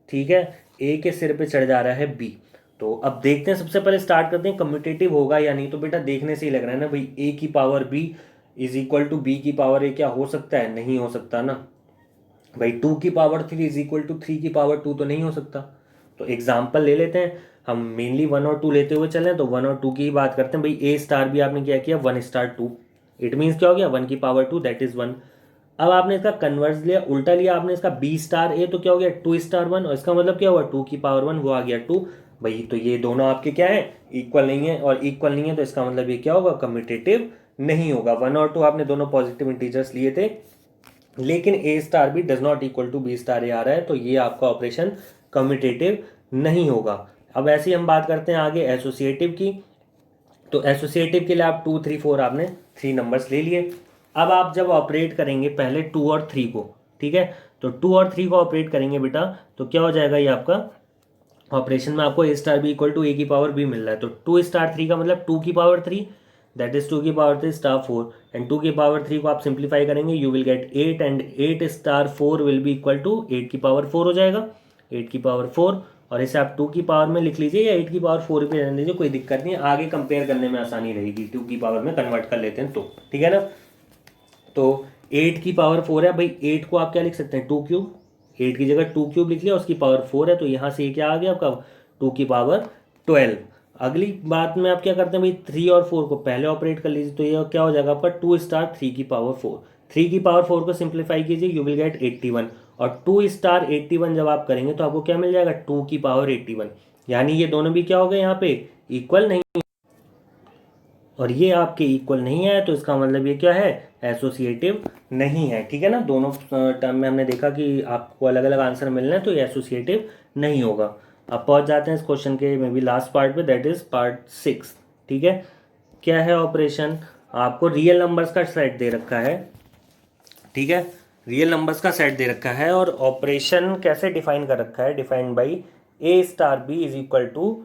ठीक है, ए के सिर पे चढ़ जा रहा है बी। तो अब देखते हैं, सबसे पहले स्टार्ट करते हैं कम्यूटेटिव होगा या नहीं। तो बेटा देखने से ही लग रहा है ना भाई, ए की power b is equal to b की पावर ए, क्या हो सकता है, नहीं हो सकता ना भाई। 2 की पावर 3 इज इक्वल टू 3 की पावर 2 तो नहीं हो सकता। तो एग्जाम्पल ले लेते हैं, हम मेनली 1 और 2 लेते हुए चलें तो 1 और 2 की ही बात करते हैं भाई। ए स्टार भी आपने क्या किया 1 स्टार 2, इट मीन्स क्या हो गया 1 की पावर 2 दैट इज 1। अब आपने इसका कन्वर्स लिया, उल्टा लिया आपने इसका बी स्टार ए, तो क्या हो गया 2 स्टार 1, और इसका मतलब क्या हुआ 2 की पावर 1 वो आ गया 2 भाई। तो ये दोनों आपके क्या है, इक्वल नहीं है, और इक्वल नहीं है तो इसका मतलब ये क्या होगा, कम्यूटेटिव नहीं होगा। 1 और 2 आपने दोनों पॉजिटिव इंटीजर्स लिए थे, लेकिन A star B does not equal to B star A आ रहा है, तो ये आपका ऑपरेशन कम्यूटेटिव नहीं होगा। अब ऐसे ही हम बात करते हैं आगे एसोसिएटिव की। तो एसोसिएटिव के लिए आप 2 3 4 आपने 3 नंबर्स ले लिए। अब आप जब ऑपरेट करेंगे पहले 2 और 3 को, ठीक है, तो 2 और 3 को ऑपरेट करेंगे बेटा, तो क्या हो जाएगा ये आपका ऑपरेशन में आपको A star B equal to ए की पावर बी मिल रहा है। तो 2 स्टार 3 का मतलब 2 की पावर 3, दैट इज 2 की पावर 3 स्टार 4, एंड 2 की पावर 3 को आप सिंप्लीफाई करेंगे, you will get 8, and 8 star 4 will be equal to 8 की पावर 4 हो जाएगा, 8 की पावर 4। और इसे आप 2 की पावर में लिख लीजिए या 8 की पावर 4 पे रहने दीजिए, कोई दिक्कत नहीं है, आगे कंपेयर करने में आसानी रहेगी, 2 की पावर में कन्वर्ट कर लेते हैं तो, ठीक है ना। तो 8 की पावर 4 है भाई, 8 को आप क्या लिख सकते हैं 2 क्यूब, 8 की जगह 2 क्यूब लिख लिया, उसकी पावर 4 है, तो यहाँ से ये क्या आ गया आपका 2 की पावर 12। अगली बात में आप क्या करते हैं भाई, 3 और 4 को पहले ऑपरेट कर लीजिए, तो ये क्या हो जाएगा आपका 2 स्टार 3 की पावर 4, 3 की पावर 4 को सिंप्लीफाई कीजिए, यू विल गेट 81, और 2 स्टार 81 जब आप करेंगे तो आपको क्या मिल जाएगा 2 की पावर 81, यानी ये दोनों भी क्या हो गए यहाँ पे इक्वल नहीं, और ये आपके इक्वल नहीं है, तो इसका मतलब ये क्या है, एसोसिएटिव नहीं है, ठीक है ना। दोनों टर्म में हमने देखा कि आपको अलग अलग आंसर मिलना है, तो ये एसोसिएटिव नहीं होगा। अब पहुंच जाते हैं इस क्वेश्चन के मे बी लास्ट पार्ट पे, दैट इज पार्ट 6, ठीक है। क्या है ऑपरेशन, आपको रियल नंबर्स का सेट दे रखा है, ठीक है, रियल नंबर्स का सेट दे रखा है, और ऑपरेशन कैसे डिफाइन कर रखा है, defined by A star B is equal to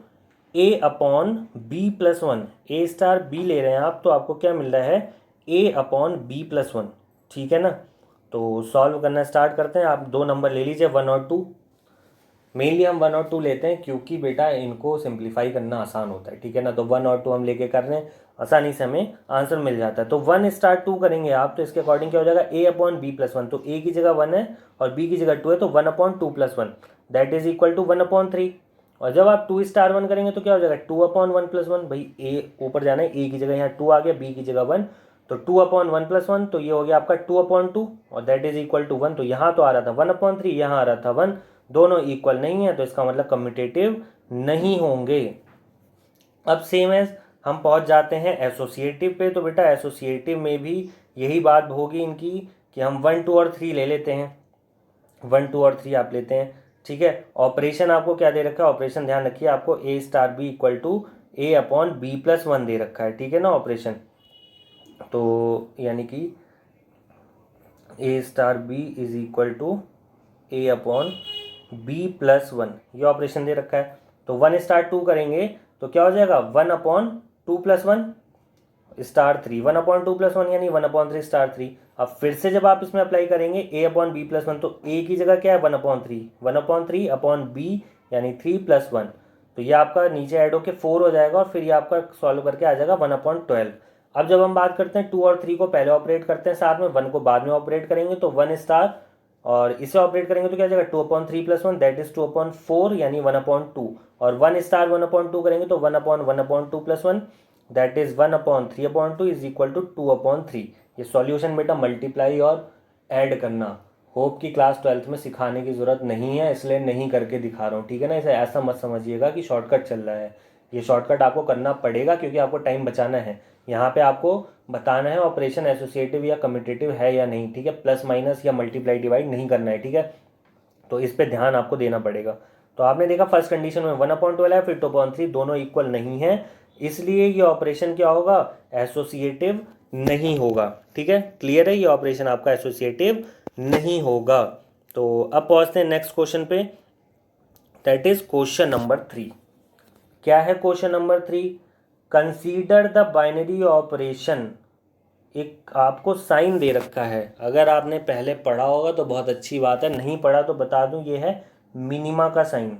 A upon B plus 1, a star b ले रहे हैं आप, तो आपको क्या मिल रहा है ए अपॉन बी प्लस 1, ठीक है ना। तो सॉल्व करना स्टार्ट करते हैं, आप दो नंबर ले लीजिए 1 और 2, मेनली हम 1 और 2 लेते हैं क्योंकि बेटा इनको सिंप्लीफाई करना आसान होता है, ठीक है ना। तो 1 और 2 हम लेके कर रहे हैं, आसानी से हमें आंसर मिल जाता है। तो 1 स्टार 2 करेंगे आप, तो इसके अकॉर्डिंग क्या हो जाएगा ए अपॉन बी प्लस 1, तो ए की जगह 1 है और बी की जगह 2 है, तो 1 upon 2 plus 1 that is equal to 1 upon 3। और जब आप 2 स्टार 1 करेंगे तो क्या हो जाएगा 2 अपॉन 1 प्लस 1, भाई ए ऊपर जाना है, ए की जगह यहाँ 2 आ गया, बी की जगह 1, तो 2 अपॉन 1 प्लस 1, तो ये हो गया आपका 2 अपॉन 2, और दैट इज इक्वल टू 1। तो यहाँ तो आ रहा था 1 अपॉन 3, यहाँ आ रहा था 1, दोनों इक्वल नहीं है, तो इसका मतलब कम्यूटेटिव नहीं होंगे। अब सेम एज हम पहुंच जाते हैं एसोसिएटिव पे, तो बेटा एसोसिएटिव में भी यही बात होगी इनकी कि हम 1 2 और 3 ले लेते हैं, 1 2 और 3 आप लेते हैं, ठीक है। ऑपरेशन आपको क्या दे रखा है, ऑपरेशन ध्यान रखिए, आपको A star B equal to A upon B plus 1 दे रखा है, ठीक है ना ऑपरेशन। तो यानी कि A star B is equal to A upon B plus 1, ये ऑपरेशन दे रखा है। तो 1 स्टार 2 करेंगे तो क्या हो जाएगा 1 upon 2 plus 1 star 3, 1 upon 2 plus 1 यानी 1 अपॉन 3 स्टार 3। अब फिर से जब आप इसमें अप्लाई करेंगे ए अपॉन बी प्लस 1, तो ए की जगह क्या है 1 अपॉन 3, 1 अपॉन 3 अपॉन बी यानी 3 प्लस 1, तो ये आपका नीचे ऐड होकर 4 हो जाएगा, और फिर ये आपका सॉल्व करके आ जाएगा 1 अपॉन 12। अब जब हम बात करते हैं 2 और 3 को पहले ऑपरेट करते हैं साथ में, 1 को बाद में ऑपरेट करेंगे, तो 1 स्टार और इसे ऑपरेट करेंगे तो क्या जाएगा 2 upon 3 plus 1 that is 2 upon 4 यानी 1 अपॉन 2, और 1 स्टार 1 अपॉन 2 करेंगे तो 1 upon 2 plus 1 that is 1 upon 3 upon 2 is equal to 2 upon 3। ये सॉल्यूशन बेटा मल्टीप्लाई और ऐड करना होप की क्लास 12th में सिखाने की जरूरत नहीं है, इसलिए नहीं करके दिखा रहा हूँ, ठीक है ना। इसे ऐसा मत समझिएगा कि शॉर्टकट चल रहा है, ये शॉर्टकट आपको करना पड़ेगा क्योंकि आपको टाइम बचाना है। यहाँ पे आपको बताना है ऑपरेशन एसोसिएटिव या कम्यूटेटिव है या नहीं, ठीक है, प्लस माइनस या मल्टीप्लाई डिवाइड नहीं करना है, ठीक है। तो इस पे ध्यान आपको देना पड़ेगा। तो आपने देखा फर्स्ट कंडीशन में 1 अपॉन 12 है, फिर 2 अपॉन 3, दोनों इक्वल नहीं है, इसलिए ये ऑपरेशन क्या होगा एसोसिएटिव नहीं होगा, ठीक है। क्लियर है, ये ऑपरेशन आपका एसोसिएटिव नहीं होगा। तो अब पहुंचते हैं नेक्स्ट क्वेश्चन पे, दैट इज क्वेश्चन नंबर 3। क्या है question number 3, consider the binary operation. एक आपको साइन दे रखा है, अगर आपने पहले पढ़ा होगा तो बहुत अच्छी बात है, नहीं पढ़ा तो बता दूं ये है मिनिमा का साइन,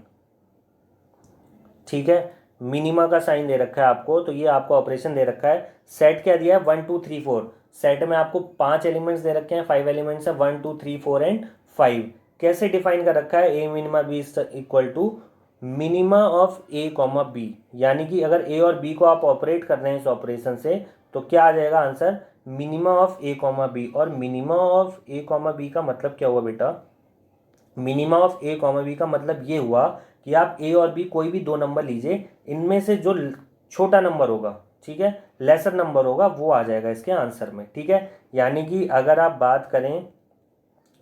ठीक है। मिनिमा का साइन दे रखा है आपको, तो ये आपको ऑपरेशन दे रखा है, सेट क्या दिया है 1 2 3 4, सेट में आपको 5 एलिमेंट्स दे रखे हैं, 5 एलिमेंट्स है 1 2 3 4 एंड 5। कैसे डिफाइन कर रखा है A minima B equal to minima of A comma B, यानी कि अगर ए और बी को आप ऑपरेट कर रहे हैं इस ऑपरेशन से तो क्या आ जाएगा answer minimum of A comma B. और minimum of A comma B का मतलब क्या हुआ बेटा, minimum of A comma B का मतलब ये हुआ कि आप ए और बी कोई भी दो नंबर लीजिए, इनमें से जो छोटा नंबर होगा, ठीक है, लेसर नंबर होगा, वो आ जाएगा इसके आंसर में, ठीक है। यानी कि अगर आप बात करें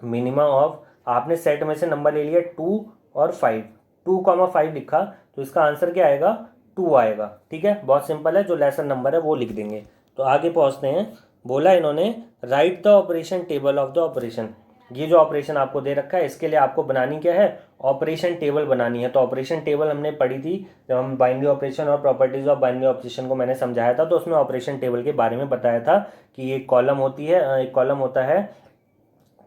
मिनिमम ऑफ, आपने सेट में से नंबर ले लिया 2 और 5, 2,5 लिखा, तो इसका आंसर क्या आएगा, 2 आएगा, ठीक है। बहुत सिंपल है, जो लेसर नंबर है वो लिख देंगे। तो आगे पहुंचते हैं। बोला इन्होंने right the operation table of the operation. ये जो ऑपरेशन आपको दे रखा है, इसके लिए आपको बनानी क्या है, ऑपरेशन टेबल बनानी है। तो ऑपरेशन टेबल हमने पढ़ी थी जब हम बाइनरी ऑपरेशन और प्रॉपर्टीज ऑफ बाइनरी ऑपरेशन को मैंने समझाया था, तो उसमें ऑपरेशन टेबल के बारे में बताया था कि एक कॉलम होती है, एक कॉलम होता है,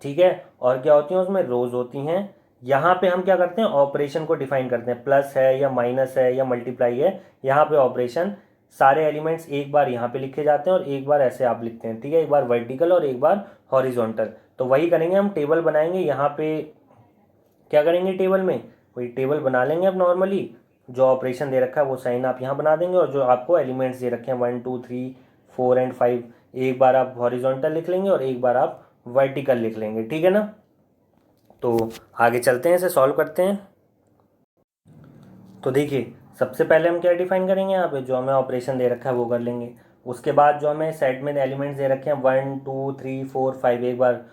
ठीक है, और क्या होती हैं उसमें रोज होती हैं। यहाँ पे हम क्या करते हैं, ऑपरेशन को डिफाइन करते हैं, प्लस है या माइनस है या मल्टीप्लाई है। यहाँ पे ऑपरेशन सारे एलिमेंट्स एक बार यहाँ पे लिखे जाते हैं और एक बार ऐसे आप लिखते हैं, ठीक है, एक बार वर्टिकल और एक बार हॉरिजॉन्टल। तो वही करेंगे हम, टेबल बनाएंगे। यहाँ पे क्या करेंगे, टेबल में वही टेबल बना लेंगे अब नॉर्मली। जो ऑपरेशन दे रखा है वो साइन आप यहाँ बना देंगे, और जो आपको एलिमेंट्स दे रखे हैं 1 2 3 4 एंड 5, एक बार आप हॉरिजॉन्टल लिख लेंगे और एक बार आप वर्टिकल लिख लेंगे, ठीक है ना। तो आगे चलते हैं, इसे सॉल्व करते हैं। तो देखिए, सबसे पहले हम क्या डिफाइन करेंगे, यहाँ पे जो हमें ऑपरेशन दे रखा है वो कर लेंगे। उसके बाद जो हमें सेट में एलिमेंट्स दे रखे हैं 1 2 3 4 5, एक बार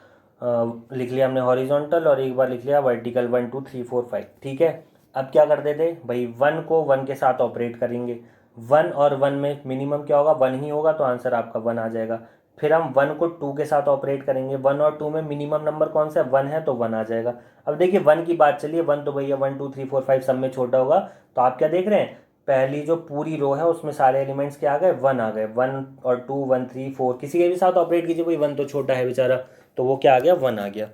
लिख लिया हमने हॉरिजॉन्टल और एक बार लिख लिया वर्टिकल 1 2 3 4 5, ठीक है। अब क्या करते थे भाई, 1 को 1 के साथ ऑपरेट करेंगे। 1 और 1 में मिनिमम क्या होगा, 1 ही होगा, तो आंसर आपका 1 आ जाएगा। फिर हम 1 को 2 के साथ ऑपरेट करेंगे। 1 और 2 में मिनिमम नंबर कौन सा है, 1 है, तो 1 आ जाएगा। अब देखिए 1 की बात चलिए, 1 तो भैया 1 2 3 4 5 सब में छोटा होगा, तो आप क्या देख रहे हैं, पहली जो पूरी रो है उसमें सारे एलिमेंट्स क्या आ गए, 1 आ गए। 1 और 2 1 3 4 किसी के भी साथ ऑपरेट कीजिए भाई, 1 तो छोटा है बेचारा, तो वो क्या आ गया, 1 आ गया।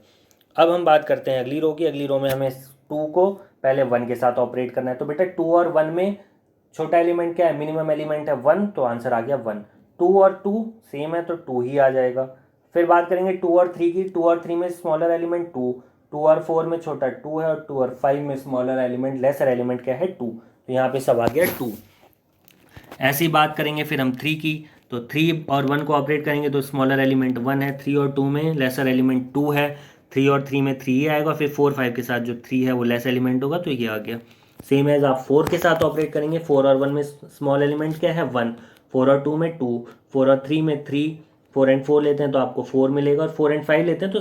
अब हम बात करते हैं अगली रो की। अगली रो में हमें 2 को पहले 1 के साथ ऑपरेट करना है। तो बेटा 2 और 1 में छोटा एलिमेंट क्या है, मिनिमम एलिमेंट है 1, तो आंसर आ गया 1। 2 और 2 सेम है, तो 2 ही आ जाएगा। फिर बात करेंगे 2 और 3 की। 2 और 3 में स्मॉलर एलिमेंट 2, 2 और 4 में छोटा 2 है, और 2 और 5 में स्मॉलर एलिमेंट लेसर एलिमेंट क्या है, 2, तो यहाँ पे सब आ गया 2। ऐसी बात करेंगे फिर हम 3 की। तो 3 और 1 को ऑपरेट करेंगे तो स्मॉलर एलिमेंट 1 है, 3 और 2 में लेसर एलिमेंट 2 है, 3 और 3 में 3 ही आएगा। फिर 4 5 के साथ जो 3 है वो लेस एलिमेंट होगा, तो ये आ गया। सेम एज आप 4 के साथ ऑपरेट करेंगे। 4 और 1 में स्मॉल एलिमेंट क्या है, 1, 4 और 2 में 2, 4 और 3 में 3, 4 एंड 4 लेते हैं तो आपको 4 मिलेगा, और 4 एंड 5 लेते हैं तो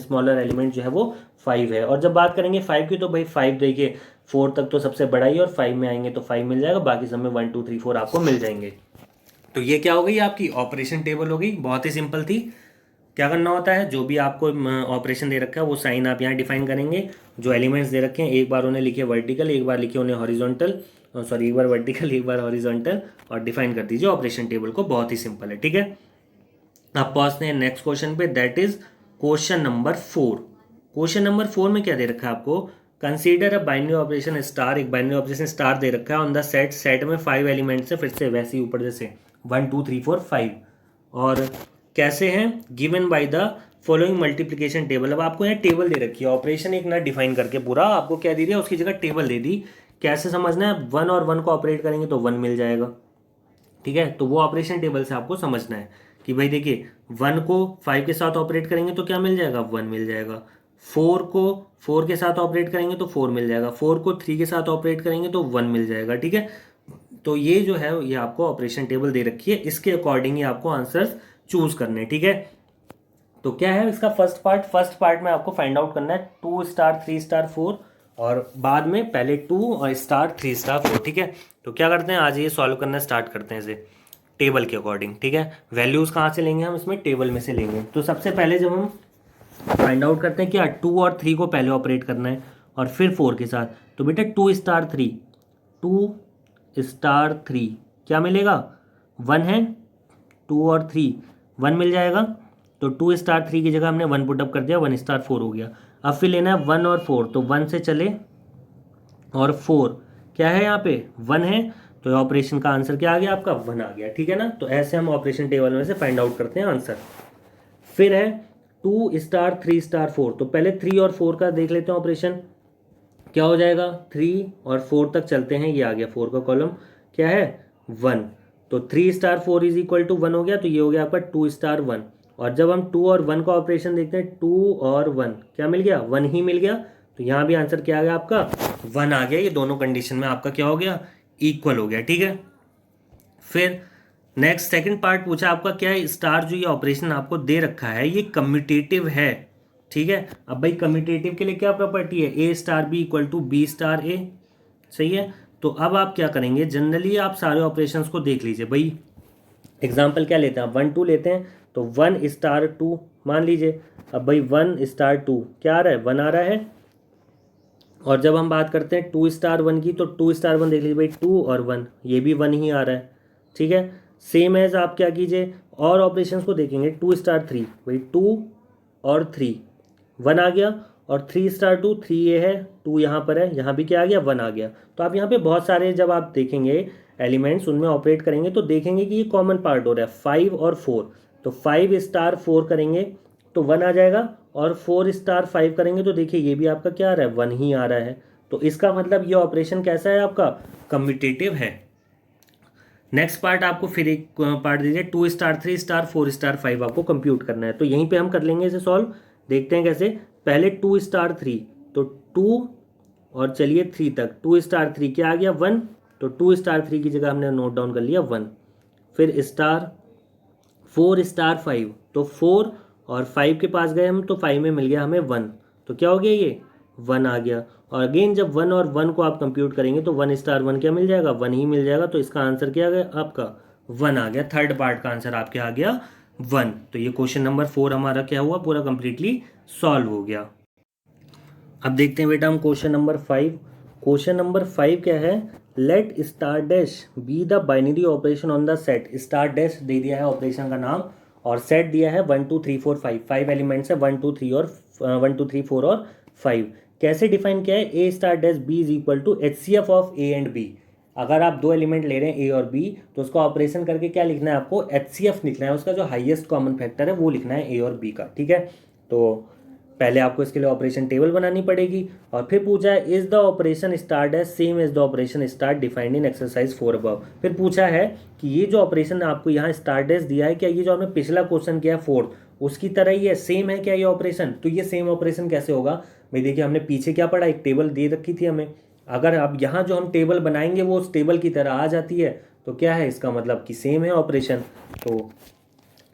स्मॉलर एलिमेंट जो है वो 5 है। और जब बात करेंगे 5 की, तो भाई 5 देखिए 4 तक तो सबसे बड़ा ही, और 5 में आएंगे तो 5 मिल जाएगा, बाकी सब में 1 2 3 4 आपको मिल जाएंगे। तो ये क्या हो गई, आपकी ऑपरेशन टेबल हो गई, बहुत ही सिंपल थी। क्या करना होता है, जो भी आपको ऑपरेशन दे रखा है वो साइन आप यहाँ डिफाइन करेंगे। जो एलिमेंट्स दे रखे हैं एक बार उन्हें लिखिए वर्टिकल, एक बार लिखिए उन्हें हॉरिजॉन्टल, सॉरी एक बार वर्टिकल एक बार हॉरिजॉन्टल, और डिफाइन कर दीजिए ऑपरेशन टेबल को। बहुत ही सिंपल है, ठीक है। अब पहुंचते हैं नेक्स्ट क्वेश्चन पे, that is question number 4। Question number 4 में क्या दे रखा है आपको, consider a binary operation star. एक बाइनरी ऑपरेशन स्टार दे रखा है ऑन द सेट, सेट में 5 एलिमेंट्स है, फिर से वैसे ही ऊपर जैसे 1 2 3 4 5, और कैसे हैं, given by the following multiplication table. अब आपको यहाँ टेबल दे रखी है, ऑपरेशन एक ना डिफाइन करके पूरा आपको क्या दे दिया, उसकी जगह टेबल दे दी। कैसे समझना है, 1 और 1 को ऑपरेट करेंगे तो 1 मिल जाएगा, ठीक है। तो वो ऑपरेशन टेबल से आपको समझना है कि भाई देखिए 1 को 5 के साथ ऑपरेट करेंगे तो क्या मिल जाएगा, 1 मिल जाएगा। 4 को 4 के साथ ऑपरेट करेंगे तो 4 मिल जाएगा। 4 को 3 के साथ ऑपरेट करेंगे तो 1 मिल जाएगा, ठीक है। तो ये जो है ये आपको ऑपरेशन टेबल दे रखी है, इसके अकॉर्डिंग ही आपको आंसर्स चूज करने हैं, ठीक है। तो क्या है इसका फर्स्ट पार्ट में आपको फाइंड आउट करना है 2 स्टार 3 स्टार 4, और बाद में पहले 2 और स्टार 3 स्टार 4, ठीक है। तो क्या करते हैं, आज ये सॉल्व करना स्टार्ट करते हैं इसे टेबल के अकॉर्डिंग, ठीक है। वैल्यूज कहाँ से लेंगे हम, इसमें टेबल में से लेंगे। तो सबसे पहले जब हम फाइंड आउट करते हैं क्या, 2 और 3 को पहले ऑपरेट करना है और फिर 4 के साथ। तो बेटा 2 स्टार 3, 2 स्टार 3 क्या मिलेगा, 1 है, 2 और 3 1 मिल जाएगा। तो 2 स्टार 3 की जगह हमने 1 पुटअप कर दिया, 1 स्टार 4 हो गया। अब फिर लेना है 1 और 4, तो 1 से चले और 4 क्या है यहाँ पे 1 है, तो ऑपरेशन का आंसर क्या आ गया आपका, 1 आ गया, ठीक है ना। तो ऐसे हम ऑपरेशन टेबल में से फाइंड आउट करते हैं आंसर। फिर है 2 स्टार 3 स्टार 4, तो पहले 3 और 4 का देख लेते हैं ऑपरेशन, क्या हो जाएगा, 3 और 4 तक चलते हैं, ये आ गया 4 का कॉलम क्या है 1, तो 3 स्टार 4 इज इक्वल टू 1 हो गया, तो ये हो गया आपका 2 स्टार 1। और जब हम 2 और 1 का ऑपरेशन देखते हैं, 2 और 1 क्या मिल गया, 1 ही मिल गया। तो यहाँ भी आंसर क्या आ गया आपका, 1 आ गया। ये दोनों कंडीशन में आपका क्या हो गया, इक्वल हो गया। ठीक है, फिर नेक्स्ट सेकंड पार्ट पूछा आपका, क्या है स्टार जो ये ऑपरेशन आपको दे रखा है ये कम्यूटेटिव है। ठीक है, अब भाई कम्यूटेटिव के लिए क्या प्रॉपर्टी है, A star B equal to B star A. सही है, तो अब आप क्या करेंगे, जनरली आप सारे ऑपरेशंस को देख लीजिए भाई। एग्जाम्पल क्या लेते हैं, 1 2 लेते हैं, तो 1 स्टार 2 मान लीजिए। अब भाई 1 स्टार 2 क्या आ रहा है, 1 आ रहा है। और जब हम बात करते हैं 2 स्टार 1 की, तो 2 स्टार 1 देख लीजिए भाई, 2 और 1 ये भी 1 ही आ रहा है। ठीक है, सेम एज आप क्या कीजिए और ऑपरेशंस को देखेंगे, 2 स्टार 3 भाई 2 और 3 1 आ गया। और 3 स्टार 2 3 ये है, 2 यहाँ पर है, यहाँ भी क्या आ गया, 1 आ गया। तो आप यहाँ पे बहुत सारे जब आप देखेंगे एलिमेंट्स उनमें ऑपरेट करेंगे तो देखेंगे कि ये कॉमन पार्ट हो रहा है 5 और 4। तो 5 स्टार 4 करेंगे तो 1 आ जाएगा, और 4 स्टार 5 करेंगे तो देखिए ये भी आपका क्या आ रहा है, 1 ही आ रहा है। तो इसका मतलब ये ऑपरेशन कैसा है आपका, कम्यूटेटिव है। नेक्स्ट पार्ट आपको फिर एक पार्ट दीजिए, 2 स्टार 3 स्टार 4 स्टार 5 आपको कंप्यूट करना है। तो यहीं पे हम कर लेंगे इसे सॉल्व, देखते हैं कैसे। पहले 2 स्टार 3, तो 2 और चलिए 3 तक, 2 स्टार 3 क्या आ गया, 1। तो 2 स्टार 3 की जगह हमने नोट डाउन कर लिया 1। फिर स्टार 4 स्टार 5, तो 4 और 5 के पास गए हम, तो 5 में मिल गया हमें 1। तो क्या हो गया, ये 1 आ गया। और अगेन जब 1 और 1 को आप कंप्यूट करेंगे तो 1 स्टार 1 क्या मिल जाएगा, 1 ही मिल जाएगा। तो इसका आंसर क्या आ गया आपका, 1 आ गया। थर्ड पार्ट का आंसर आपके आ गया 1। तो ये क्वेश्चन नंबर 4 हमारा क्या हुआ, पूरा कंप्लीटली सॉल्व हो गया। अब देखते हैं बेटा हम क्वेश्चन नंबर 5। क्वेश्चन नंबर 5 क्या है, let star dash be the binary operation on the set. Star dash दे दिया है ऑपरेशन का नाम, और सेट दिया है 1 2 3 4 5, 5 एलिमेंट्स है, 1 2 3 और 1 2 3 4 और 5। कैसे डिफाइन किया है, A star dash B is equal to HCF of A and B. अगर आप दो एलिमेंट ले रहे हैं ए और बी, तो उसका ऑपरेशन करके क्या लिखना है आपको, HCF लिखना है, उसका जो हाईएस्ट कॉमन फैक्टर है वो लिखना है ए और बी का। ठीक है, तो पहले आपको इसके लिए ऑपरेशन टेबल बनानी पड़ेगी। और फिर पूछा है, is the operation star dash same as the operation star defined in exercise 4 above. फिर पूछा है कि ये जो ऑपरेशन आपको यहाँ स्टार डैश दिया है, क्या ये जो आपने पिछला क्वेश्चन किया 4 उसकी तरह ही है, सेम है क्या ये ऑपरेशन। तो ये सेम ऑपरेशन कैसे होगा भाई, देखिए हमने पीछे क्या पढ़ा, एक टेबल दे रखी थी हमें। अगर अब यहाँ जो हम टेबल बनाएंगे वो उस टेबल की तरह आ जाती है, तो क्या है इसका मतलब कि सेम है ऑपरेशन। तो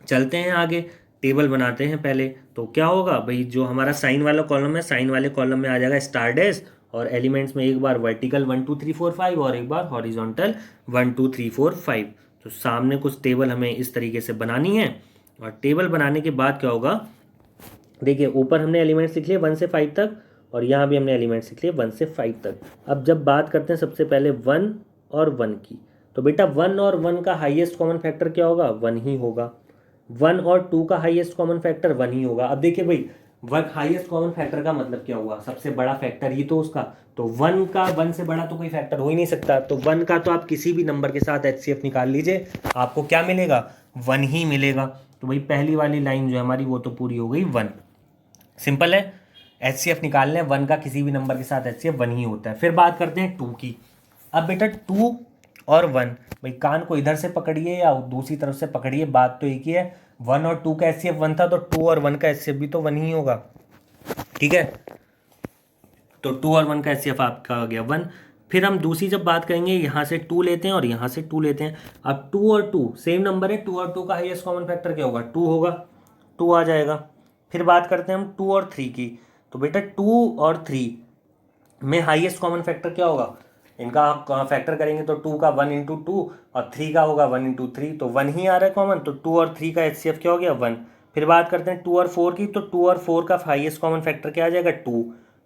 चलते हैं आगे, टेबल बनाते हैं पहले। तो क्या होगा भाई, जो हमारा साइन वाला कॉलम है, साइन वाले कॉलम में आ जाएगा स्टार डैश, और एलिमेंट्स में एक बार वर्टिकल 1 2 3 4 5 और एक बार हॉरिजॉन्टल 1 2 3 4 5। तो सामने कुछ टेबल हमें इस तरीके से बनानी है। और टेबल बनाने के बाद क्या होगा, देखिए ऊपर हमने एलिमेंट्स लिख लिए 1 से 5 तक, और यहाँ भी हमने एलिमेंट्स लिख लिए 1 से 5 तक। अब जब बात करते हैं सबसे पहले 1 और 1 की, तो बेटा 1 और 1 का हाईएस्ट कॉमन फैक्टर क्या होगा, 1 ही होगा। 1 और 2 का हाईएस्ट कॉमन फैक्टर 1 ही होगा। अब देखिए भाई, 1 हाईएस्ट कॉमन फैक्टर का मतलब क्या हुआ, सबसे बड़ा फैक्टर ही तो उसका। तो 1 का 1 से बड़ा तो कोई फैक्टर हो ही नहीं सकता। तो 1 का तो आप किसी भी नंबर के साथ HCF निकाल लीजिए, आपको क्या मिलेगा, 1 ही मिलेगा। तो भाई पहली वाली लाइन जो है हमारी वो तो पूरी हो गई 1। सिंपल है, HCF निकालने हैं, 1 का किसी भी नंबर के साथ HCF 1 ही होता है। फिर बात करते हैं 2 की। अब बेटा 2 और 1, भाई कान को इधर से पकड़िए या दूसरी तरफ से पकड़िए, बात तो एक ही है। 1 और 2 का HCF 1 था, तो 2 और 1 का HCF भी तो 1 ही होगा। ठीक है, तो 2 और 1 का HCF आपका आ गया 1। फिर हम दूसरी जब बात करेंगे, यहाँ से 2 लेते हैं और यहाँ से 2 लेते हैं। अब 2 और 2 सेम नंबर है, 2 और 2 का हाईएस्ट कॉमन फैक्टर क्या होगा, 2 होगा, 2 आ जाएगा। फिर बात करते हैं हम 2 और 3 की। तो बेटा 2 और 3 में हाईएस्ट कॉमन फैक्टर क्या होगा, इनका आप फैक्टर करेंगे तो 2 का 1 इंटू 2 और 3 का होगा 1 इंटू 3, तो 1 ही आ रहा है कॉमन। तो 2 और 3 का HCF क्या हो गया, 1। फिर बात करते हैं 2 और 4 की। तो 2 और 4 का हाईएस्ट कॉमन फैक्टर क्या आ जाएगा, 2।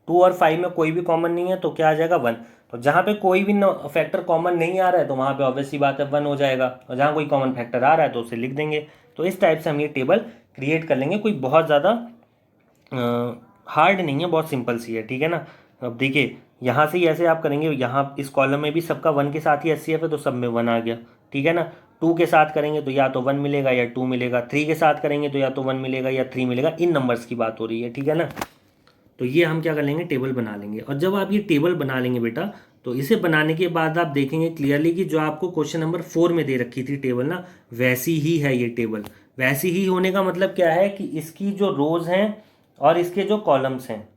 2 और 5 में कोई भी कॉमन नहीं है, तो क्या आ जाएगा, 1। तो जहाँ पे कोई भी फैक्टर कॉमन नहीं आ रहा है तो वहाँ पे ऑब्वियस सी बात है 1 हो जाएगा, और जहाँ कोई कॉमन फैक्टर आ रहा है तो उसे लिख देंगे। तो इस टाइप से हम ये टेबल क्रिएट कर लेंगे। कोई बहुत ज़्यादा हार्ड नहीं है, बहुत सिंपल सी है। ठीक है ना। अब देखिए यहाँ से ही ऐसे आप करेंगे, यहाँ इस कॉलम में भी सबका 1 के साथ ही HCF है, तो सब में 1 आ गया। ठीक है ना। 2 के साथ करेंगे तो या तो 1 मिलेगा या 2 मिलेगा, 3 के साथ करेंगे तो या तो 1 मिलेगा या 3 मिलेगा। इन नंबर्स की बात हो रही है। ठीक है ना। तो ये हम क्या कर लेंगे, टेबल बना लेंगे। और जब आप ये टेबल बना लेंगे बेटा, तो इसे बनाने के बाद आप देखेंगे क्लियरली कि जो आपको क्वेश्चन नंबर 4 में दे रखी थी टेबल ना, वैसी ही है ये टेबल। वैसी ही होने का मतलब क्या है कि इसकी जो रोज हैं और इसके जो कॉलम्स हैं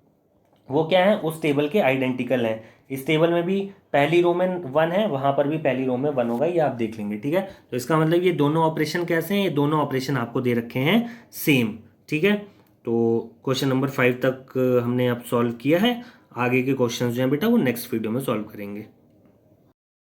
वो क्या है, उस टेबल के आइडेंटिकल हैं। इस टेबल में भी पहली रो में 1 है, वहां पर भी पहली रो में 1 होगा, ये आप देख लेंगे। ठीक है, तो इसका मतलब ये दोनों ऑपरेशन कैसे हैं, ये दोनों ऑपरेशन आपको दे रखे हैं सेम। ठीक है, तो क्वेश्चन नंबर 5 तक हमने अब सॉल्व किया है। आगे के क्वेश्चन जो हैं बेटा वो नेक्स्ट वीडियो में सॉल्व करेंगे।